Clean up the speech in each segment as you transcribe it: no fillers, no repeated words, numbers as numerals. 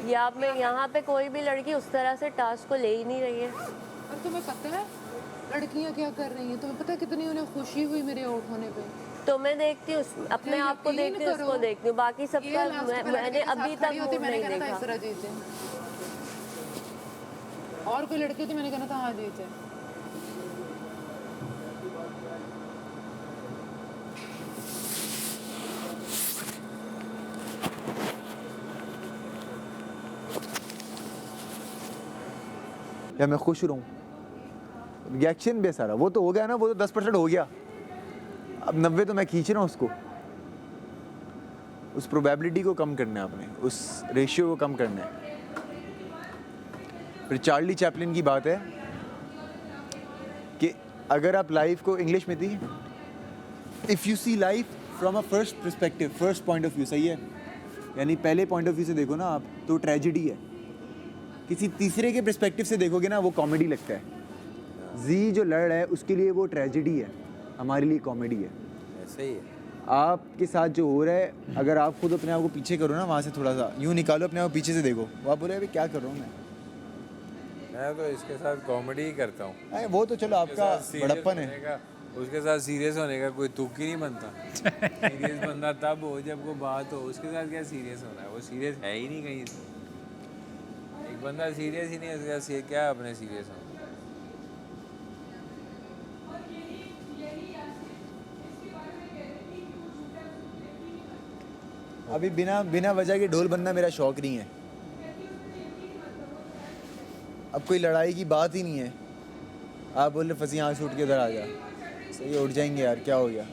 यहाँ पे कोई भी लड़की उस तरह से टास्क को ले ही नहीं रही है। और तुम्हें पता है लड़कियां क्या कर रही हैं? तुम्हें पता है कितनी उन्हें खुशी हुई मेरे आउट होने पे? तो मैं देखती हूँ, अपने आप को देखती हूँ, उसको देखती हूँ, बाकी सबका मैंने अभी तक मूड नहीं देखा। इस तरह जीते और कोई लड़की थी मैंने कहना था हाँ जीते। या मैं खुश रहूं, रिएक्शन भी सारा वो तो हो गया ना, वो तो 10% हो गया, अब 90 तो मैं खींच रहा हूँ उसको। उस प्रोबेबिलिटी को कम करना है आपने, उस रेशियो को कम करना है। फिर चार्ली चैपलिन की बात है कि अगर आप लाइफ को, इंग्लिश में थी, if you see life from a first perspective, first point of view, सही है, यानी पहले पॉइंट ऑफ व्यू से देखो ना आप, तो ट्रेजेडी है। किसी तीसरे के पर्सपेक्टिव से देखोगे ना, वो कॉमेडी लगता है। जी जो लड़ रहा है उसके लिए वो ट्रेजेडी है, हमारे लिए कॉमेडी है। ऐसे ही है। आपके साथ जो हो रहा है, अगर आप खुद अपने आप को पीछे करो ना, वहाँ से थोड़ा सा यूँ निकालो, अपने आप को पीछे से देखो, वो आप बोले अभी क्या कर रहा हूँ मैं तो इसके साथ कॉमेडी ही करता हूँ। मैं। वो तो चलो आपका बड़प्पन है। उसके साथ सीरियस होने का कोई तुक ही नहीं बनता। सीरियस बंदा तब हो जब कोई बात हो, उसके साथ क्या सीरियस होना है? वो सीरियस है ही नहीं कहीं से। एक बंदा सीरियस ही नहीं है, उसके साथ क्या अपने सीरियस होना। अभी बिना वजह के ढोल बनना मेरा शौक नहीं है। अब कोई लड़ाई की बात ही नहीं है, आप बोल रहे फंसी आँख उठ के उधर आ जा, सही उठ जाएंगे यार, क्या हो गया?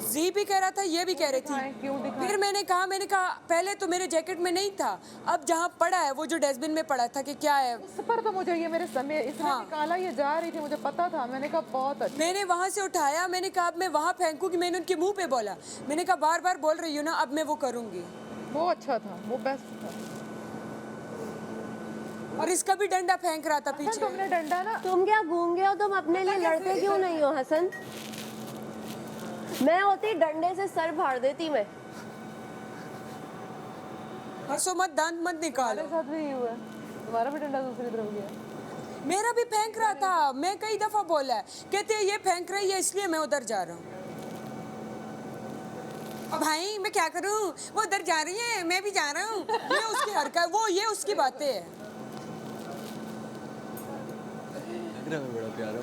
जी भी कह रहा था, ये भी कह रही थी। फिर मैंने कहा पहले तो मेरे जैकेट में नहीं था, अब जहाँ पड़ा है वो जो डस्टबिन में पड़ा था कि क्या है उस पर तो मुझे ये मेरे समय इसने निकाला, ये जा रही थी, मुझे पता था। मैंने कहा बहुत अच्छा। मैंने वहाँ से उठाया, मैंने कहा अब मैं वहाँ फेंकूंगी। मैंने उनके मुंह पे बोला, मैंने कहा बार बार बोल रही हूँ ना, अब मैं वो करूंगी। वो अच्छा था, वो बेस्ट था। और इसका भी डंडा फेंक रहा था पीछे। तुमने डंडा ना, तुम क्या गूंगे हो? तुम अपने लिए लड़ते क्यों नहीं हो हसन? मैं होती डंडे से सर फाड़ देती मैं। हंसो मत, दांत मत निकालो। मेरे साथ भी यही हुआ, तुम्हारा भी डंडा दूसरी तरफ गया। मेरा भी फेंक रहा था, मैं कई दफा बोला है, कहते हैं ये फेंक रही है इसलिए मैं उधर जा रहा हूँ। अब भाई मैं क्या करूँ, वो उधर जा रही है मैं भी जा रहा हूँ, ये उसकी हरकत, वो ये उसकी बातें है। बड़ा प्यारा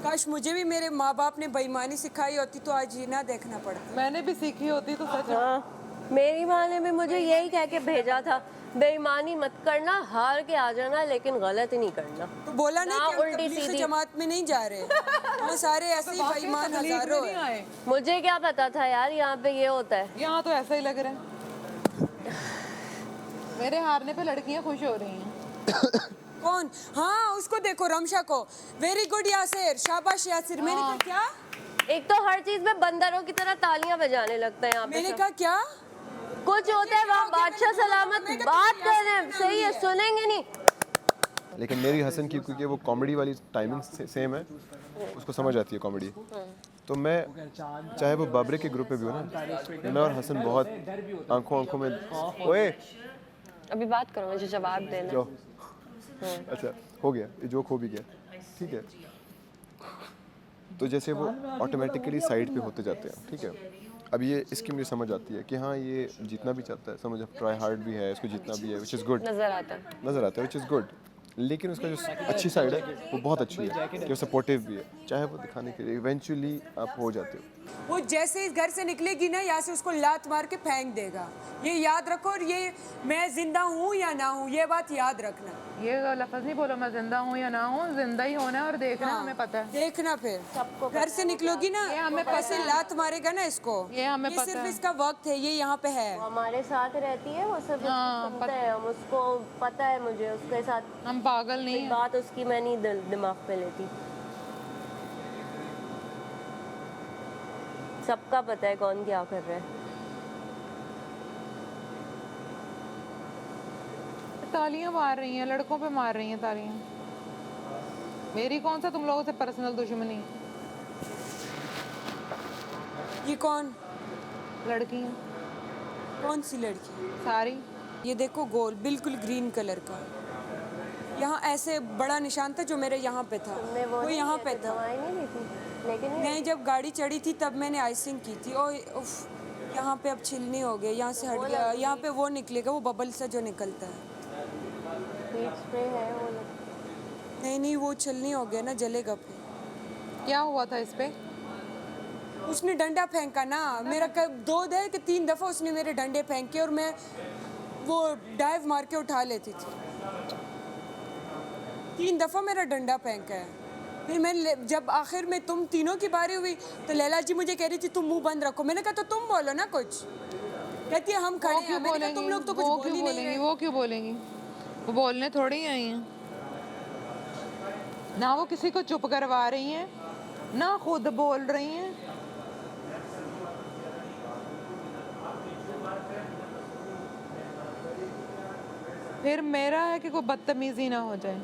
काश मुझे भी मेरे माँ बाप ने बेईमानी सिखाई होती तो आज ये ना देखना पड़ता। मैंने भी सीखी होती तो सच। हाँ, मेरी माँ ने भी मुझे यही कह के भेजा था, बेईमानी मत करना, हार के आ जाना, लेकिन गलत नहीं करना। तो बोला नहीं कि हम उल्टी तबलीग सीधी जमात में नहीं जा रहे। वो सारे ऐसे ही बेईमान हजारों हैं। मुझे क्या पता था यार यहाँ पे ये होता है। यहाँ तो ऐसा ही लग रहा है। मेरे हारने पे लड़कियां खुश हो रही हैं। कौन? हाँ उसको देखो, रमशा को। वेरी गुड यासिर, शाबाश यासिर। मैंने कहा क्या? एक तो हर चीज में बंदरों की तरह तालियां बजाने लगता है यहाँ पे। मैंने कहा क्या? कुछ होता है वहाँ बादशाह सलामत बात कर रहे हैं, सही है, सुनेंगे नहीं। लेकिन मेरी हसन की, क्योंकि वो कॉमेडी वाली टाइमिंग सेम है, उसको समझ आती है कॉमेडी। तो मैं चाहे वो बाबरे के ग्रुप पे भी हो ना, मैं और हसन बहुत आंखों में, ओए अभी बात करो, मुझे जवाब देना। जो अच्छा हो गया, ये जोक हो भी गया, ठीक है। तो जैसे वो ऑटोमेटिकली साइड पे होते जाते हैं, ठीक है। अब ये इसकी मुझे समझ आती है कि हाँ ये जीतना भी चाहता है, समझ, ट्राई हार्ड भी है, इसको जीतना भी है, विच इज़ गुड, नज़र आता है विच इज़ गुड। लेकिन उसका जो अच्छी साइड है वो बहुत अच्छी है कि वो सपोर्टिव भी है, चाहे वो दिखाने के लिए इवेंचुअली आप हो जाते हो। वो जैसे इस घर से निकलेगी ना, यहाँ से उसको लात मार के फेंक देगा, ये याद रखो। और ये मैं जिंदा हूँ या ना हूँ, ये बात याद रखना। ये लफ्ज़ नहीं बोलो मैं जिंदा हूँ या ना हूँ, जिंदा ही होना है और देखना। हाँ, हमें पता है। देखना फिर सबको घर से निकलोगी ना, ये हमें पैसे लात मारेगा ना इसको, ये हमें पता सिर्फ है। इसका वक्त है, ये यहाँ पे है, हमारे साथ रहती है, वो सब सुनता है, हम उसको पता है, मुझे उसके साथ, हम पागल नहीं, बात उसकी मैं नहीं दिमाग पे लेती। सबका पता है कौन क्या कर रहा है। तालियां मार रही हैं, लड़कों पे मार रही हैं तालियां। मेरी कौन सा तुम लोगों से पर्सनल दुश्मनी? ये कौन? लड़कियां। कौन सी लड़की? सारी ये देखो गोल बिल्कुल ग्रीन कलर का, यहाँ ऐसे बड़ा निशान था जो मेरे यहाँ पे था, वो यहाँ पे था। दवाई नहीं दी थी लेकिन नहीं, जब गाड़ी चढ़ी थी तब मैंने आइसिंग की थी। और उफ, यहाँ पे अब छिलनी हो गया, यहाँ से हट गया, यहाँ पे वो निकलेगा, वो बबल सा जो निकलता है। हीट स्प्रे है वो नहीं नहीं, वो छिलनी हो गया ना, जलेगा फिर। क्या हुआ था इस पे? उसने डंडा फेंका ना मेरा, 2 कि 3 दफ़ा उसने मेरे डंडे फेंके और मैं वो डाइव मार के उठा लेती थी। 3 दफ़ा मेरा डंडा फेंका है। फिर मैं जब आखिर में तुम तीनों की बारी हुई तो लैला जी मुझे कह रही थी तुम मुंह बंद रखो। मैंने कहा तो तुम बोलो ना कुछ। कहती है हम खड़े वो हैं। क्यों मैंने कहा बोलेंगी? तुम लोग तो कुछ वो बोल क्यों ही नहीं बोलेंगी? रहे। वो क्यों बोलेंगी? वो बोलने थोड़ी ही आई हैं। ना वो किसी को चुप करवा रही हैं, ना खुद बोल रही हैं। फिर मेरा है कि कोई बदतमीजी ना हो जाए।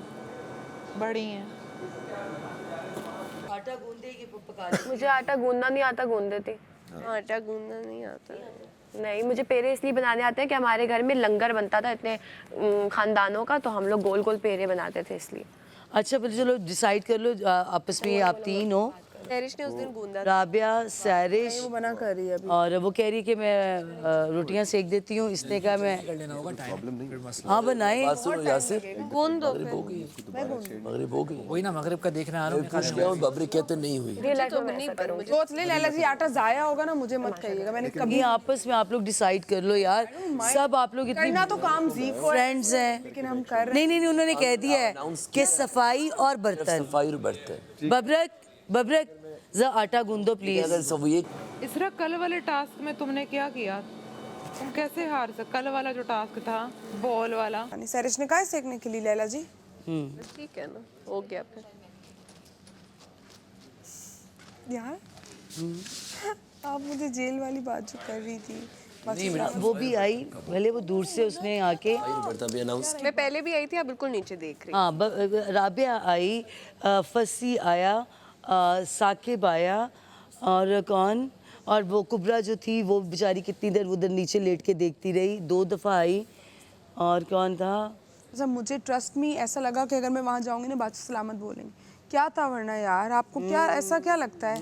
बड़ी हैं। मुझे आटा गूंदना नहीं आता, गूंद देती। आटा गूंदना नहीं आता। नहीं, मुझे पेड़े इसलिए बनाने आते हैं कि हमारे घर में लंगर बनता था इतने खानदानों का, तो हम लोग गोल गोल पेड़े बनाते थे इसलिए। अच्छा फिर चलो डिसाइड कर लो आपस में, आप तीन हो, सैरिश ने उस दिन गूंदा था। राबिया, सैरिश मना कर रही है अभी। और वो कह रही है कि मैं रोटियां सेक देती हूँ, इसने कहा मैं हाँ बनाए। गूंद दो मगरिब हो गई वही ना, मगरिब का देखना आ रहा हूँ। बबरी कहते नहीं हुई। तो नहीं पर मुझे सोच ले लैला जी, आटा जाया होगा ना, मुझे मत कहिएगा। मैंने कभी आपस में आप लोग डिसाइड कर लो यार, सब आप लोग इतने करना तो काम जी फ्रेंड्स हैं। लेकिन हम कर नहीं नहीं नहीं, उन्होंने कह दिया है कि सफाई और बर्तन। सफाई और बर्तन। बबरक जरा आटा गूंदो प्लीज। अगर सब ये इसरा कल वाले टास्क में तुमने क्या किया? तुम कैसे हार सकते? कल वाला जो टास्क था बॉल वाला, सैरिश ने कहा है सेकने के लिए लैला जी। ठीक है ना, हो गया फिर। यार आप मुझे जेल वाली बात जो कर रही थी, वो भी आई, भले वो दूर से उसने आके। बर्तन भी अनाउंस। मैं पहले भी आई थी, आप बिल्कुल नीचे देख रही। हाँ, राबिया आई, फसी आया, साकिब आया, और कौन, और वो कुबरा जो थी वो बेचारी कितनी देर उधर नीचे लेट के देखती रही, 2 दफ़ा आई। और कौन था? अच्छा मुझे ट्रस्ट में ऐसा लगा कि अगर मैं वहाँ जाऊंगी ना बात सलामत बोलेंगे। क्या था वरना यार, आपको क्या ऐसा क्या लगता है?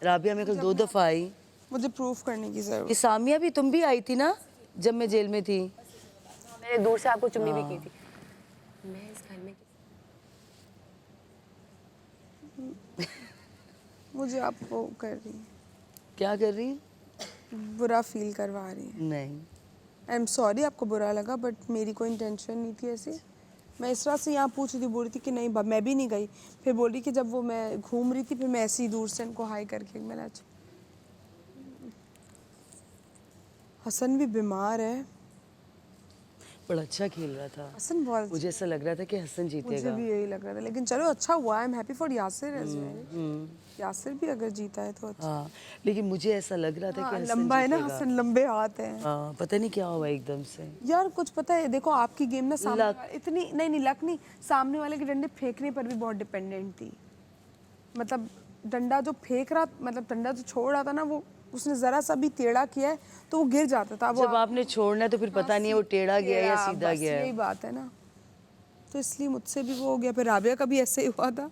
राबिया मेरे को 2 दफ़ा आई। मुझे प्रूफ करने की जरूरत। ये सामिया भी, तुम भी आई थी ना जब मैं जेल में थी? मैंने दूर से आपको चुम्मी भी की थी। मैं इस घर में मुझे आपको कर रही है, क्या कर रही? बुरा फील करवा रही है। नहीं, आई एम सॉरी आपको बुरा लगा, बट मेरी कोई इंटेंशन नहीं थी ऐसी। मैं इस तरह से यहाँ पूछ रही थी, बोल रही थी कि नहीं मैं भी नहीं गई। फिर बोल रही कि जब वो मैं घूम रही थी फिर मैं ऐसे ही दूर से इनको हाई करके मैंने अच्छा। हसन भी बीमार है। बड़ा अच्छा खेल रहा था। हसन बहुत, मुझे ऐसा लग रहा था कि हसन मुझे जीतेगा। भी यही लग रहा था, लेकिन चलो अच्छा हुआ। I am happy for Yasir as well. Yasir भी अगर जीता है तो अच्छा। हाँ, लेकिन मुझे ऐसा लग रहा था कि हाँ, हसन लंबा है ना जीतेगा। हसन, लंबे हाथ हैं। हाँ, पता नहीं क्या हुआ एकदम से। यार कुछ पता है, देखो आपकी गेम ना सामने लक। इतनी नहीं लक नहीं, सामने वाले के डंडे फेंकने पर भी बहुत डिपेंडेंट थी। मतलब डंडा जो फेंक रहा, मतलब डंडा जो छोड़ रहा था ना, वो उसने जरा सा भी टेढ़ा किया है तो वो गिर जाता था। वो जब आपने छोड़ना है तो फिर पता नहीं है वो टेढ़ा गया या सीधा बस गया यही है। बात है ना, तो इसलिए मुझसे भी वो हो गया। फिर राबिया का भी ऐसे ही हुआ था।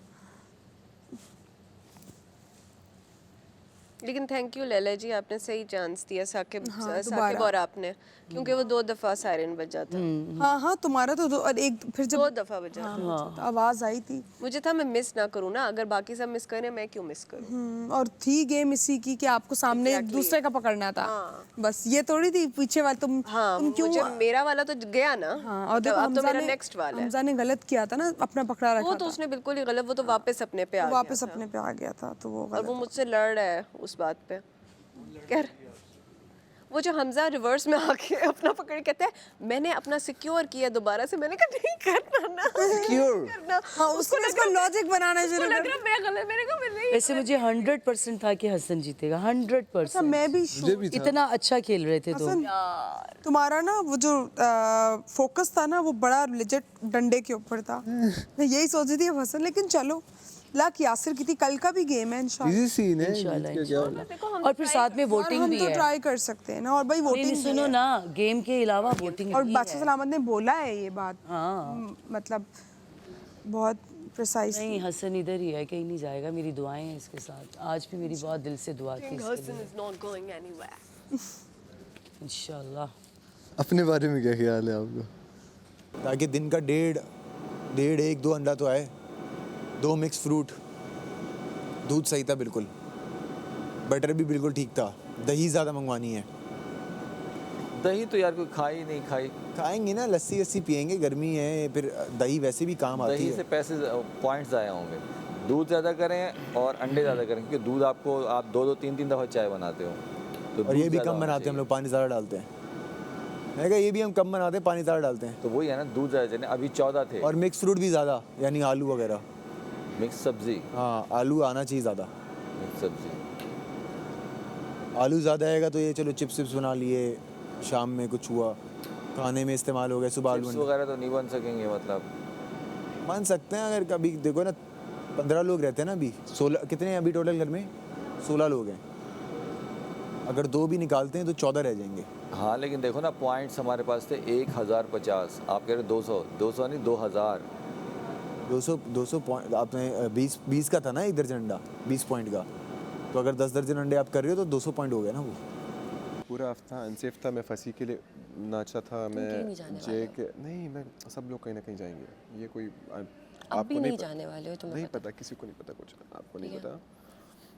लेकिन थैंक यू लैला जी, आपने सही चांस दिया साकिब, हाँ, साकिब और आपने, क्योंकि वो 2 दफ़ा सायरन बजा था। हाँ तुम्हारा तो और एक फिर जब 2 दफ़ा बजा था। तो आवाज आई थी। मुझे था मैं मिस ना करूँ ना, अगर बाकी सब मिस करें मैं क्यों मिस करूँ। और थी गेम इसी की कि आपको सामने एक दूसरे का पकड़ना था। बस ये थोड़ी थी पीछे वाले तुम क्यों। मुझे मेरा वाला तो गया ना। हाँ, और देखो अब तो मेरा हमजा नेक्स्ट वाला है। हमजा ने गलत किया था ना, अपना पकड़ा रखा वो तो था। उसने बिल्कुल ही गलत, वो तो वापस अपने पे आ गया वापस था। अपने पे आ गया था, तो वो और गलत। वो मुझसे लड़ रहा है उस बात पे। कर वो जो हमजा रिवर्स में आके अपना पकड़ कहता है मैंने अपना सिक्योर किया दोबारा से। मैंने कहा नहीं करना ना, सिक्योर करना। हाँ, उसको इसको लॉजिक बनाना उसको शुरू लग कर। रहा मैं गलत, मैंने कहा मैं नहीं। वैसे मुझे 100% था कि हसन जीतेगा, 100%। मैं भी इतना अच्छा खेल रहे थे तुम। तुम्हारा ना वो जो फोकस था ना वो बड़ा लेजिट डंडे के ऊपर था। मैं यही सोच रही थी हसन, लेकिन चलो लक यासिर की थी, कल का भी गेम है इंशाल्लाह। इजी सीन है इंशाल्लाह, इसका क्या होगा? इंशाल्लाह। और फिर साथ में और वोटिंग हम भी तो है। ट्राई कर सकते हैं ना, और भाई नहीं, वोटिंग नहीं, सुनो ना, गेम के अलावा वोटिंग और भी बादशाह है। सलामत ने बोला है ये बात। हाँ। मतलब बहुत प्रिसाइज। नहीं, हसन इधर ही है, कहीं नहीं जाएगा, मेरी दुआएं हैं इसके साथ। आज भी मेरी बहुत दिल से दुआ थी इसके लिए। is not going anywhere. इंशाल्लाह। अपने बारे में क्या ख्याल है आपका? ताकि दिन का डेढ़ एक 2 अंडा तो आए, 2 मिक्स फ्रूट, दूध सही था बिल्कुल, बटर भी बिल्कुल ठीक था, दही ज़्यादा मंगवानी है। दही तो यार कोई खाई नहीं खाई। खाएंगे ना, लस्सी वस्सी पियेंगे, गर्मी है, फिर दही वैसे भी काम आती दही है। से पैसे पॉइंट्स ज़ाया होंगे। दूध ज़्यादा करें और अंडे ज़्यादा करें, क्योंकि दूध आपको आप 2-2 3-3 दफ़ा चाय बनाते हो, तो और ये दूध भी ज़्यादा कम होना बनाते हैं हम चाहिए। लोग, पानी ज़्यादा डालते हैं। मैंने कहा ये भी हम कम बनाते हैं, पानी ज़्यादा डालते हैं। तो वही है ना, दूध ज़्यादा चाहिए। अभी 14 थे। और मिक्स फ्रूट भी ज़्यादा, यानी आलू वगैरह। मिक्स सब्ज़ी। हाँ, आलू आना चाहिए ज़्यादा। मिक्स सब्ज़ी। आलू ज़्यादा आएगा तो ये चलो चिप्स बना लिए, शाम में कुछ हुआ, खाने में इस्तेमाल हो गए, सुबह आलू चिप्स अंडे। वगैरह तो नहीं बन सकेंगे मतलब। मान सकते हैं अगर कभी, देखो ना 15 लोग रहते हैं ना अभी, 16 कितने हैं अभी टोटल घर में? 16 लोग हैं। अगर 2 भी निकालते हैं तो 14 रह जाएंगे। हाँ लेकिन देखो ना, पॉइंट्स हमारे पास थे 1050, आप कह रहे 200 नहीं 2000। 200 पॉइंट आपने 20 का था ना एक दर्जन अंडा, 20 पॉइंट का, तो अगर 10 दर्जन अंडे आप कर रहे हो तो 200 पॉइंट हो गया ना वो। पूरा हफ्ता अनसेफ था, मैं फंसी के लिए नाचा था, मैं जे के नहीं, मैं सब लोग कहीं ना कहीं जाएंगे, ये कोई अब भी नहीं जाने वाले हो तुम्हें नहीं पता, किसी को नहीं पता, कुछ आपको नहीं पता।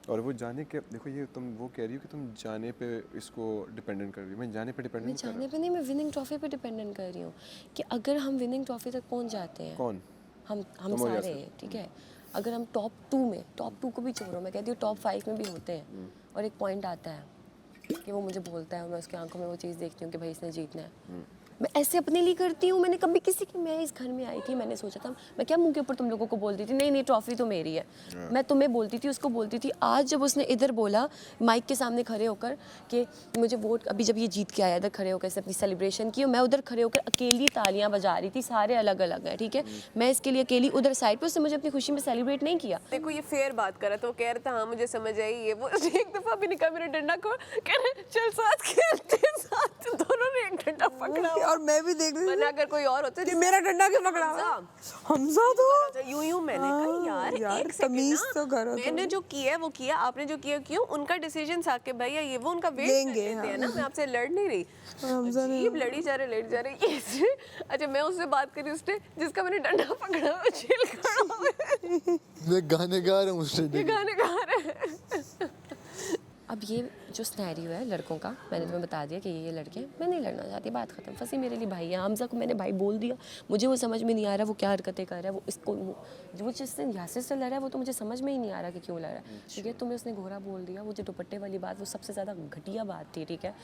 और वो जाने के, देखो ये तुम वो कह रही हो कि तुम जाने पे इसको डिपेंडेंट कर रही हो, मैं जाने पे डिपेंडेंट मैं नहीं कर जाने पे नहीं, मैं विनिंग ट्रॉफी पे डिपेंडेंट कर रही हूँ कि अगर हम विनिंग ट्रॉफी तक पहुँच जाते हैं, कौन? हम तुम और सारे, यासिर। ठीक है, अगर हम टॉप 2 में, टॉप 2 को भी छोड़ो, मैं कहती हूँ टॉप 5 में भी होते हैं, और एक पॉइंट आता है कि वो मुझे बोलता है और मैं उसकी आंखों में वो चीज़ देखती हूँ कि भाई इसने जीतना है, मैं ऐसे अपने लिए करती हूँ। मैंने कभी किसी की, मैं इस घर में आई थी, मैंने सोचा था मैं क्या मुंह के ऊपर तुम लोगों को बोलती थी, नहीं नहीं ट्रॉफी तो मेरी है, मैं तुम्हें बोलती थी, उसको बोलती थी। आज जब उसने इधर बोला माइक के सामने खड़े होकर कि मुझे वोट, अभी जब ये जीत के आया इधर खड़े होकर अपनी सेलिब्रेशन की, और मैं उधर खड़े होकर अकेली तालियां बजा रही थी, सारे अलग अलग हैं, ठीक है, मैं इसके लिए अकेली उधर साइड पर, उसने मुझे अपनी खुशी में सेलिब्रेट नहीं किया। देखो ये फेयर बात कर रहा था, वो कह रहा था हाँ मुझे समझ आई ये वो, एक दफ़ा भी नहीं कहा मेरा डंडा को, कह रहे चल साथ खेलते हैं, साथ दोनों ने एक डंडा पकड़ा और मैं भी देख रही वरना अगर कोई और होता कि मेरा डंडा क्यों पकड़ा हुआ है? हमजा तो यूं मैंने कहा यार एक सेकंड तमीज ना, तो करो, मैंने जो किया है वो किया, आपने जो किया क्यों, उनका डिसीजन साके भाई ये वो उनका वेट लेंगे, करते हैं ना, मैं आपसे लड़ नहीं रही, हमजा ने अजीब लड़ी जा रहे ये अच्छा मैं उससे बात करी, उसने जिसका मैंने डंडा पकड़ा हुआ जेल खड़ा हुआ है, मैं गाने गा रहा हूँ उस ये गाने गा रहे हैं। अब ये जो सिनेरियो है लड़कों का, मैंने तुम्हें बता दिया कि ये लड़के हैं, मैं नहीं लड़ना चाहती, बात खत्म, फंसी मेरे लिए भाई है। हमजा को मैंने भाई बोल दिया, मुझे वो समझ में नहीं आ रहा वो क्या हरकतें कर रहा है, वो इसको वो जिस दिन यासिर से लड़ रहा है वो तो मुझे समझ में ही नहीं आ रहा कि क्यों लड़ रहा है, ठीक है। तुम्हें उसने घोड़ा बोल दिया, वो जो दुपट्टे वाली बात वो सबसे ज़्यादा घटिया बात थी, ठीक है।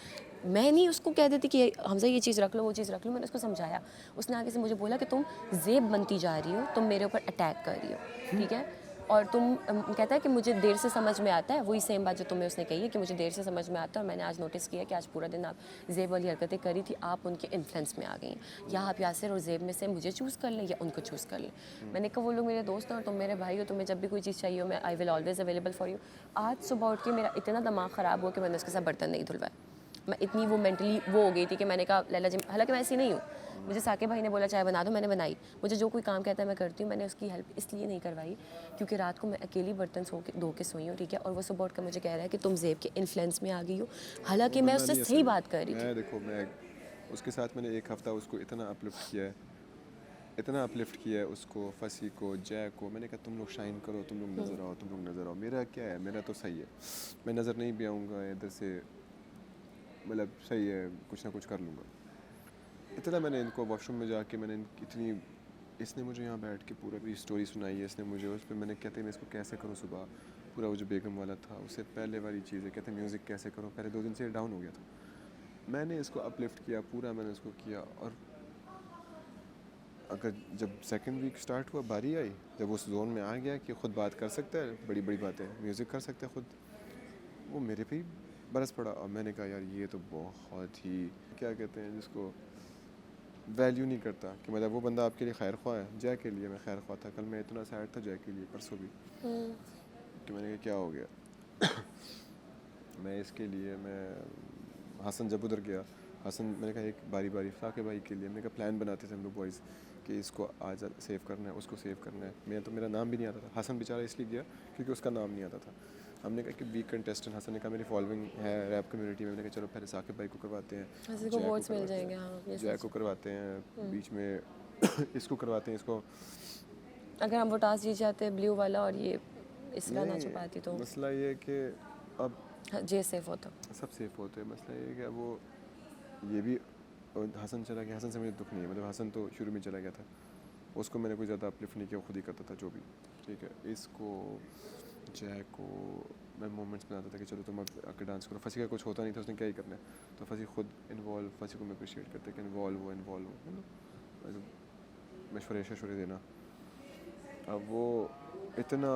मैं नहीं उसको कह देती कि हमजा ये चीज़ रख लो वो चीज़ रख लो, मैंने उसको समझाया, उसने आगे से मुझे बोला कि तुम ज़ेब बनती जा रही हो, तुम मेरे ऊपर अटैक कर रही हो, ठीक है, और तुम कहता है कि मुझे देर से समझ में आता है, वही सेम बात जो तुम्हें उसने कही है कि मुझे देर से समझ में आता है, और मैंने आज नोटिस किया कि आज पूरा दिन आप ज़ेब वाली हरकतें करी थी, आप उनके इन्फ्लुएंस में आ गई हैं, या आप यासिर और ज़ेब में से मुझे चूज़ कर लें या उनको चूज़ कर लें। मैंने कहा वो लोग मेरे दोस्त हैं और तुम मेरे भाई हो, तुम्हें जब भी कोई चीज़ चाहिए हो मैं I will always available for you. आज सुबह उठ के मेरा इतना दिमाग ख़राब हुआ कि मैंने उसके साथ बर्तन नहीं धुलवाया, मैं इतनी वो मेंटली वो हो गई थी कि मैंने कहा लैला जी, हालांकि मैं ऐसी नहीं हूँ, मुझे साके भाई ने बोला चाय बना दो, मैंने बनाई, मुझे जो कोई काम कहता है मैं करती हूँ, मैंने उसकी हेल्प इसलिए नहीं करवाई क्योंकि रात को मैं अकेली बर्तन धो के सोई हूँ, ठीक है, और वो सुबह उठकर मुझे कह रहा है कि तुम ज़ेब के इन्फ्लुएंस में आ गई हो, हालांकि मैं उससे सही बात कर रही थी। मैं देखो, मैं उसके साथ मैंने एक हफ्ता उसको इतना अपलिफ्ट किया है, इतना अपलिफ्ट किया है उसको, फसी को, जय को, मैंने कहा तुम लोग शाइन करो, तुम लोग नज़र आओ, तुम लोग नज़र आओ। मेरा क्या है, मेरा तो सही है, मैं नज़र नहीं भी आऊँगा इधर से, मतलब सही है, कुछ ना कुछ कर लूँगा। इतना मैंने इनको वॉशरूम में जाके मैंने इतनी, इसने मुझे यहाँ बैठ के पूरा भी स्टोरी सुनाई है इसने मुझे, उस पर मैंने कहते मैं इसको कैसे करूँ सुबह, पूरा वो जो बेगम वाला था उससे पहले वाली चीज़ है, कहते म्यूज़िक कैसे करूँ, पहले 2 दिन से डाउन हो गया था, मैंने इसको अपलिफ्ट किया पूरा, मैंने इसको किया। और अगर जब सेकंड वीक स्टार्ट हुआ, बारी आई जब उस जोन में आ गया कि ख़ुद बात कर सकता है, बड़ी बड़ी बातें म्यूज़िक कर सकता है ख़ुद, वो मेरे पे ही बरस पड़ा। और मैंने कहा यार ये तो बहुत ही, क्या कहते हैं जिसको, वैल्यू नहीं करता कि मतलब वो बंदा आपके लिए खैर ख्वाह है। जय के लिए मैं खैर ख्वाह था, कल मैं इतना सैड था जय के लिए, परसों भी कि मैंने कहा क्या हो गया मैं इसके लिए मैं हसन जब उधर गया, हसन मैंने कहा एक बारी बारी साके भाई के लिए मैंने कहा प्लान बनाते थे हम लोग बॉयज़ कि इसको आज सेव करना है, उसको सेव करना है। मेरा नाम भी नहीं आता था। हसन बेचारा इसलिए गया क्योंकि उसका नाम नहीं आता था। हमने कहा कि वीक कंटेस्टेंट, हसन ने कहा मेरी फॉलोइंग है रैप कम्युनिटी में। मैंने कहा चलो पहले साकिब भाई को करवाते हैं, हसन को वोट्स मिल जाएंगे। हाँ, ये जय को करवाते हैं, बीच में इसको करवाते हैं। इसको अगर हम वो टास्क जीत जाते ब्लू वाला और ये इसरा ना छुपाती तो मसला ये है कि अब जे सेफ होता। सब सेफ होते हैं। मसला ये है कि अब वो ये भी हसन चला गया। हसन से मुझे दुख नहीं है, मतलब हसन तो शुरू में चला गया था, उसको मैंने कोई ज़्यादा अपलिफ्ट नहीं किया, खुद ही करता था जो भी, ठीक है। इसको जय को मैं मोमेंट्स बनाता था कि चलो तुम आके डांस करो। फंसी का कुछ होता नहीं था, उसने क्या ही करना है, तो फंसी खुद इन्वॉल्व, फंसी को मैं अप्रिशिएट करते कि इन्वॉल्व हो मशवरे देना। अब वो इतना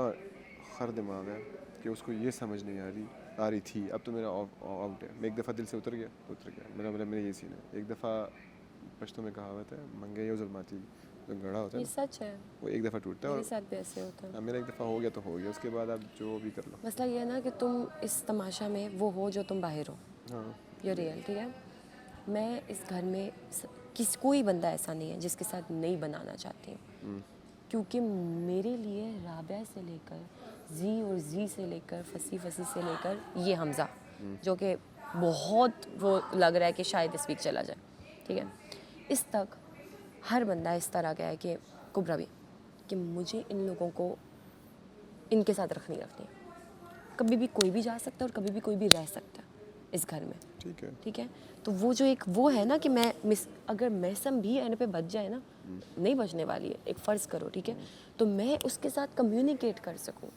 खर दिमाग है कि उसको ये समझ नहीं आ रही थी। अब तो मेरा आउट है, मैं एक दफ़ा दिल से उतर गया मेरा ये सीन है। एक दफ़ा पश्तो में कहावत है, मंगे यो जुल्माती, जो गड़ा होता है ये सच है, वो एक दफ़ा टूटता है। मेरे साथ भी ऐसे होता है। अब मेरा एक दफ़ा हो गया तो हो गया, उसके बाद आप जो भी कर लो। मसला ये है ना कि तुम इस तमाशा में वो हो जो तुम बाहर हो। हाँ, ये रियल, ठीक है। मैं इस घर में कोई बंदा ऐसा नहीं है जिसके साथ नहीं बनाना चाहती हूँ, क्योंकि मेरे लिए राबिया से लेकर जी और जी से लेकर फसी से लेकर ये हमज़ा जो कि बहुत वो लग रहा है कि शायद इस वीक चला जाए, ठीक है, इस तक हर बंदा इस तरह का है कि कुबरा भी कि मुझे इन लोगों को इनके साथ रखनी है। कभी भी कोई भी जा सकता है और कभी भी कोई भी रह सकता है इस घर में, ठीक है। तो वो जो एक वो है ना कि मैं अगर मैसम भी एंड पे बच जाए ना, नहीं बचने वाली है, एक फ़र्ज़ करो, ठीक है, तो मैं उसके साथ कम्युनिकेट कर सकूं।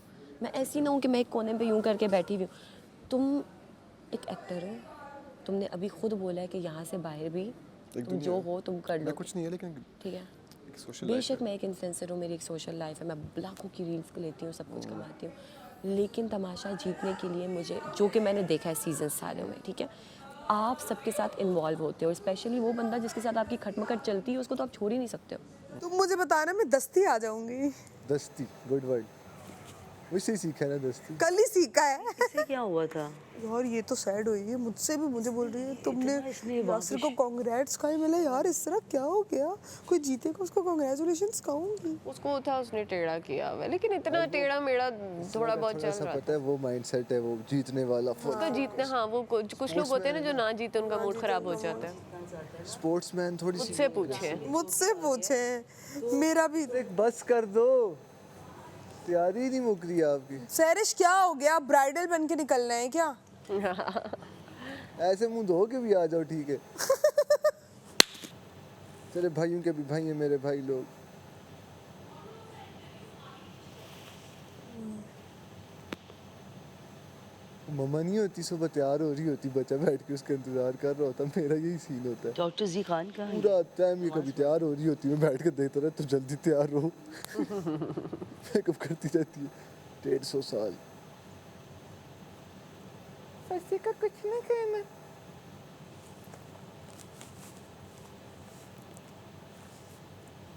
मैं ऐसी ना हूँ कि मैं एक कोने पे यूं करके बैठी हुई हूँ। तुम एक एक्टर हो, तुमने अभी खुद बोला है कि यहाँ से बाहर भी तुम जो हो तुम कर लो, कुछ नहीं है, लेकिन ठीक है। बेशक मैं एक इन्फ्लुएंसर हूँ, मेरी एक सोशल लाइफ है, मैं लाखों की रील्स लेती हूँ, सब कुछ कमाती हूँ, लेकिन तमाशा जीतने के लिए मुझे, जो कि मैंने देखा है सीजन सारे में, ठीक है, आप सबके साथ इन्वॉल्व होते हो। स्पेशली वो बंदा जिसके साथ आपकी खटमखट चलती है, उसको तो आप छोड़ ही नहीं सकते हो। तुम मुझे बताना, मैं दस्ती आ जाऊंगी। दस्ती गुड वर्ड, मुझसे सीखा ना दस्ती। कल ही सीखा है। इससे क्या हुआ था? यार ये तो सैड हुई है, मुझसे भी मुझे बोल रही है तुमने यासिर को कांग्रेट्स कहा। मैंने यार इस तरह क्या हो गया, कोई जीतेगा उसको कांग्रेचुलेशंस कहूंगी। उसको था उसने टेढ़ा किया हुआ है, लेकिन इतना टेढ़ा मेढ़ा थोड़ा बहुत चल रहा पता है वो माइंडसेट है, वो जीतने वाला उसका जीतने। हाँ, वो कुछ लोग होते हैं ना जो ना जीते उनका मूड खराब हो जाता है। स्पोर्ट्समैन थोड़ी सी मुझसे पूछे मेरा भी बस कर दो, तैयारी नहीं मुक रही आपकी। सैरिश क्या हो गया, ब्राइडल बन के निकलना है क्या? ऐसे मुंह धो के भी आ जाओ, ठीक है। तेरे भाइयों के भी भाई हैं मेरे भाई लोग। मम्मा नहीं होती, सुबह तैयार हो रही होती, बच्चा बैठ के उसका इंतजार कर रहा होता। मेरा यही सीन होता है। डॉक्टर जी खान का पूरा टाइम ये कभी तैयार हो रही होती, मैं बैठ के देखता रहता, तो जल्दी तैयार हो। मेकअप करती रहती है 150 साल। फंसी का कुछ नहीं कहना।